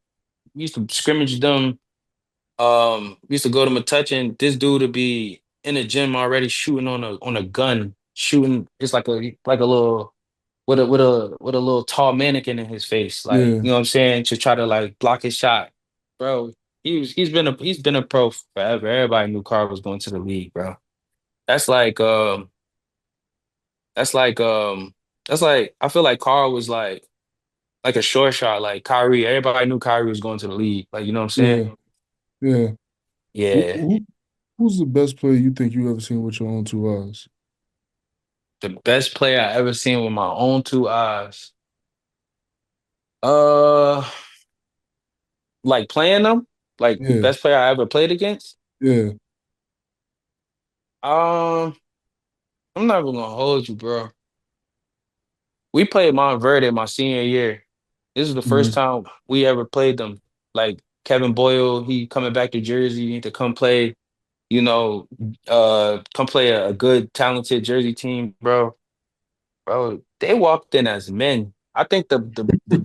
scrimmage them. We used to go to Metuchen. This dude would be in the gym already shooting on a gun, shooting. It's like a little with a little tall mannequin in his face, like
Yeah,
you know what I'm saying, to try to like block his shot, bro. He's been a pro forever. Everybody knew Carl was going to the league, bro. That's like that's like that's like I feel like Carl was like a short shot, like Kyrie. Everybody knew Kyrie was going to the league, like you know what I'm saying?
yeah, yeah. Who,
Yeah,
who who's the best player you think you ever seen with your own two eyes?
the best player I ever seen with my own two eyes. Uh, like playing them, like
Yeah,
best player I ever played against.
yeah,
Um, I'm not even gonna hold you, bro. We played Montverde my senior year. This is the first
mhm,
time we ever played them. Like Kevin Boyle, he coming back to Jersey to come play, you know, come play a good, talented Jersey team, bro. Bro, they walked in as men. I think the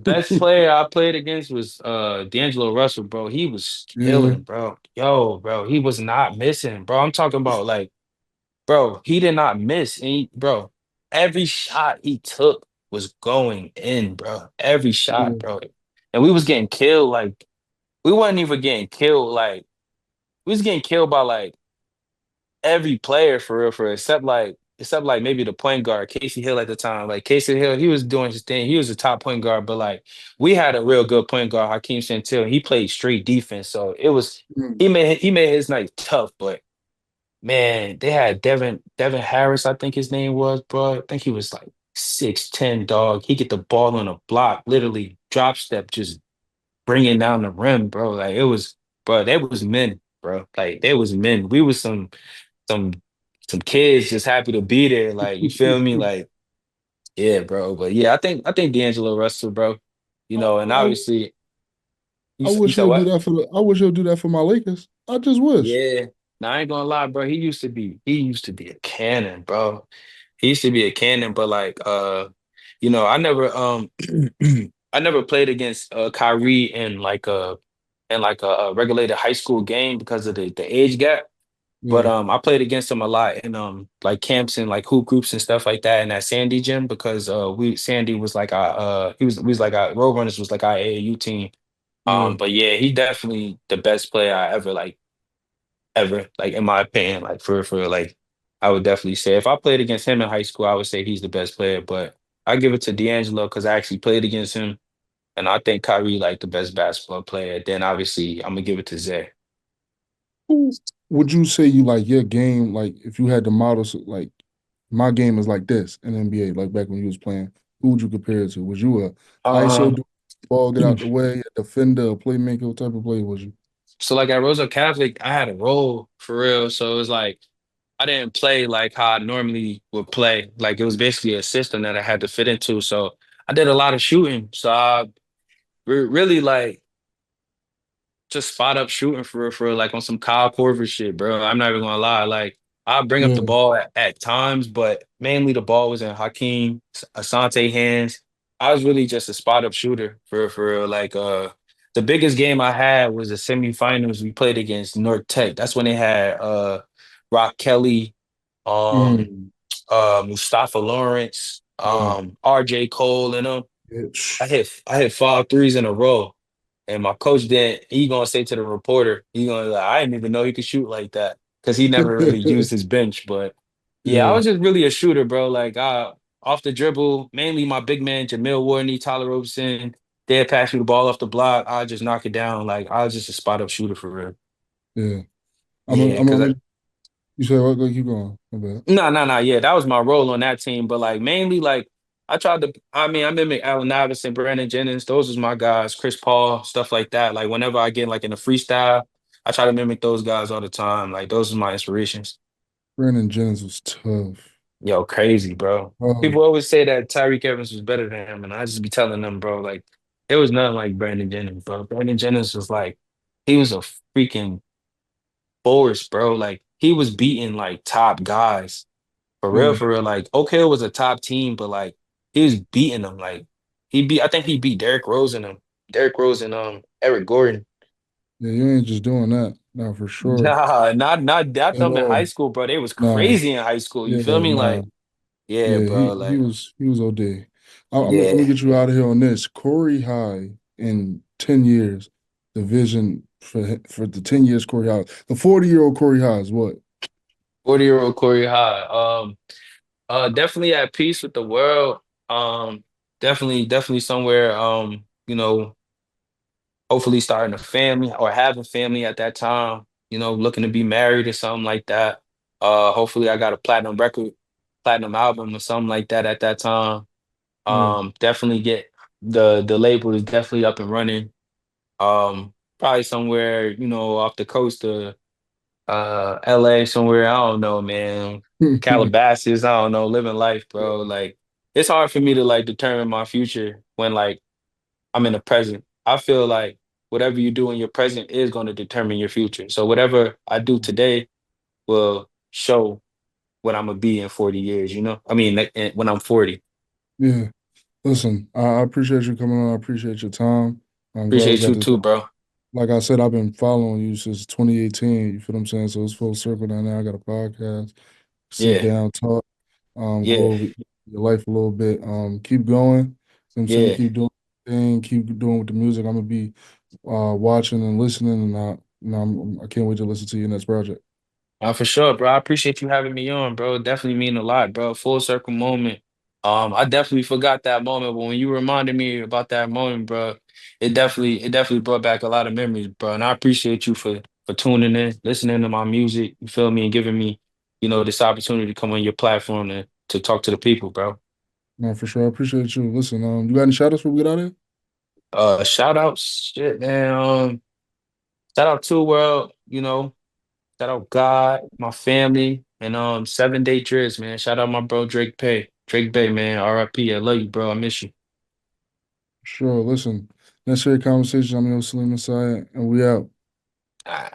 best player I played against was D'Angelo Russell, bro. He was
yeah,
killing, bro. Yo, bro, he was not missing, bro. I'm talking about like bro, he did not miss. Bro, every shot he took was going in, bro. Every shot,
yeah,
bro. And we was getting killed. Like, we wasn't even getting killed. Like, we was getting killed by like every player for real, for real, except like maybe the point guard, Casey Hill at the time. Like Casey Hill, he was doing his thing. He was a top point guard, but like we had a real good point guard, Hakeem Santil. He played straight defense. So it was
mm,
he made his night tough, but man, they had Devin Harris, I think his name was, bro. I think he was like 6'10", dog. He get the ball on a block, literally drop step, just bringing down the rim, bro. Like it was, bro. They was men, bro. Like they was men. We was some some kids just happy to be there. Like you feel me? Like yeah, bro. But yeah, I think D'Angelo Russell, bro. You
I,
know, and
I,
obviously
I
you
wish
said
he'll do
what?
that I wish he'll do that for my Lakers. I just wish.
Yeah. Now I ain't gonna lie, bro. He used to be a cannon, bro. He used to be a cannon, but like I never I never played against Kyrie in like a regulated high school game because of the age gap. But
Yeah,
I played against him a lot in like camps and like hoop groups and stuff like that in that Sandy gym because we Sandy was like our we was like our Roadrunners was like our AAU team.
yeah.
But yeah, he definitely the best player I ever, like in my opinion, like for like I would definitely say if I played against him in high school, I would say he's the best player. But I give it to D'Angelo because I actually played against him, and I think Kyrie like the best basketball player. Then obviously I'm gonna give it to Zay.
Who would you say you like your game? Like if you had to model, like my game is like this in NBA, like back when you was playing. Who would you compare it to? Was you a ISO
Um,
ball get out the way, a defender, a playmaker? What type of player was you?
so like at Roselle Catholic, I had a role for real. So it was like I didn't play like how I normally would play. Like it was basically a system that I had to fit into. So I did a lot of shooting. So I really like just spot up shooting for like on some Kyle Korver shit, bro. I'm not even gonna lie. Like I bring up the
Yeah,
ball at times, but mainly the ball was in Hakeem Asante hands. I was really just a spot up shooter for like the biggest game I had was the semifinals we played against North Tech. That's when they had Rock Kelly,
mm,
um Mustafa Lawrence,
yeah,
RJ Cole and them.
yeah.
I hit 5 threes in a row. And my coach then he gonna say to the reporter, he gonna like, I didn't even know he could shoot like that because he never really used his bench. But yeah, I
Yeah,
was just really a shooter, bro. Like off the dribble, mainly my big man Jamil Warney, Tyler Robeson, they'd pass you the ball off the block. I just knock it down. Like I was just a spot up shooter for real.
yeah.
Yeah,
I'm
because
gonna. You say what? Go keep going. My bad.
no, no, no. Yeah, that was my role on that team. But like mainly, like I tried to. I mean, I mimic Allen Iverson, Brandon Jennings. Those was my guys. Chris Paul, stuff like that. Like whenever I get like in a freestyle, I try to mimic those guys all the time. Like those are my inspirations.
Brandon Jennings was tough.
Yo, crazy, bro.
Um,
People always say that Tyreek Evans was better than him, and I just be telling them, bro, like it was nothing like Brandon Jennings, bro. Brandon Jennings was like he was a freaking force, bro. Like he was beating like top guys for real,
yeah,
for real. Like okay, it was a top team, but like he was beating them. Like I think he beat Derrick Rose and Derrick Rose and Eric Gordon.
yeah, you ain't just doing that. No, for sure.
Nah, not that
And
them in high school, bro. They was
nah,
crazy in high school. You
yeah,
feel me?
nah,
Like, yeah,
yeah,
bro.
he
Like,
was he was OD. I'm gonna
yeah.
get you out of here on this. KoryHiii in 10 years, the vision for the 10 years KoryHiii. The 40-year-old KoryHiii is what?
40-year-old Corey High. Definitely at peace with the world. Definitely somewhere, hopefully starting a family or having family at that time, looking to be married or something like that. Hopefully I got a platinum record, platinum album or something like that at that time.
Yeah.
Definitely get the label is definitely up and running. Probably somewhere, off the coast of LA somewhere. I don't know, man. Calabasas, I don't know, living life, bro.
Yeah.
Like it's hard for me to like determine my future when like I'm in the present. I feel like whatever you do in your present is going to determine your future. So whatever I do today will show what I'm gonna be in 40 years, you know? I mean, like, when I'm 40.
Yeah. Listen, I appreciate you coming on. I appreciate your time. I'm glad we
Appreciate
got
you
this.
too, bro.
Like I said, I've been following you since 2018. You feel what I'm saying? So it's full circle down there. I got a podcast, sit
Yeah,
down, talk, go
yeah,
over your life a little bit. Keep going. You know what I'm saying?
yeah.
Keep doing your thing, keep doing with the music. I'm gonna be watching and listening, and I can't wait to listen to your next project.
For sure, bro. I appreciate you having me on, bro. Definitely mean a lot, bro. Full circle moment. I definitely forgot that moment, but when you reminded me about that moment, bro, it definitely brought back a lot of memories, bro. And I appreciate you for tuning in, listening to my music, you feel me, and giving me, this opportunity to come on your platform to talk to the people, bro.
No, for sure. I appreciate you. Listen, you got any shout outs before we get out of here?
Shout out, shit, man. Shout out to World, shout out God, my family, and 7 Day Driz, man. Shout out my bro Drake Bay, man. RIP. I love you, bro. I miss you.
Sure. Listen, necessary conversation. I'm your Saleem Messiah, and we out.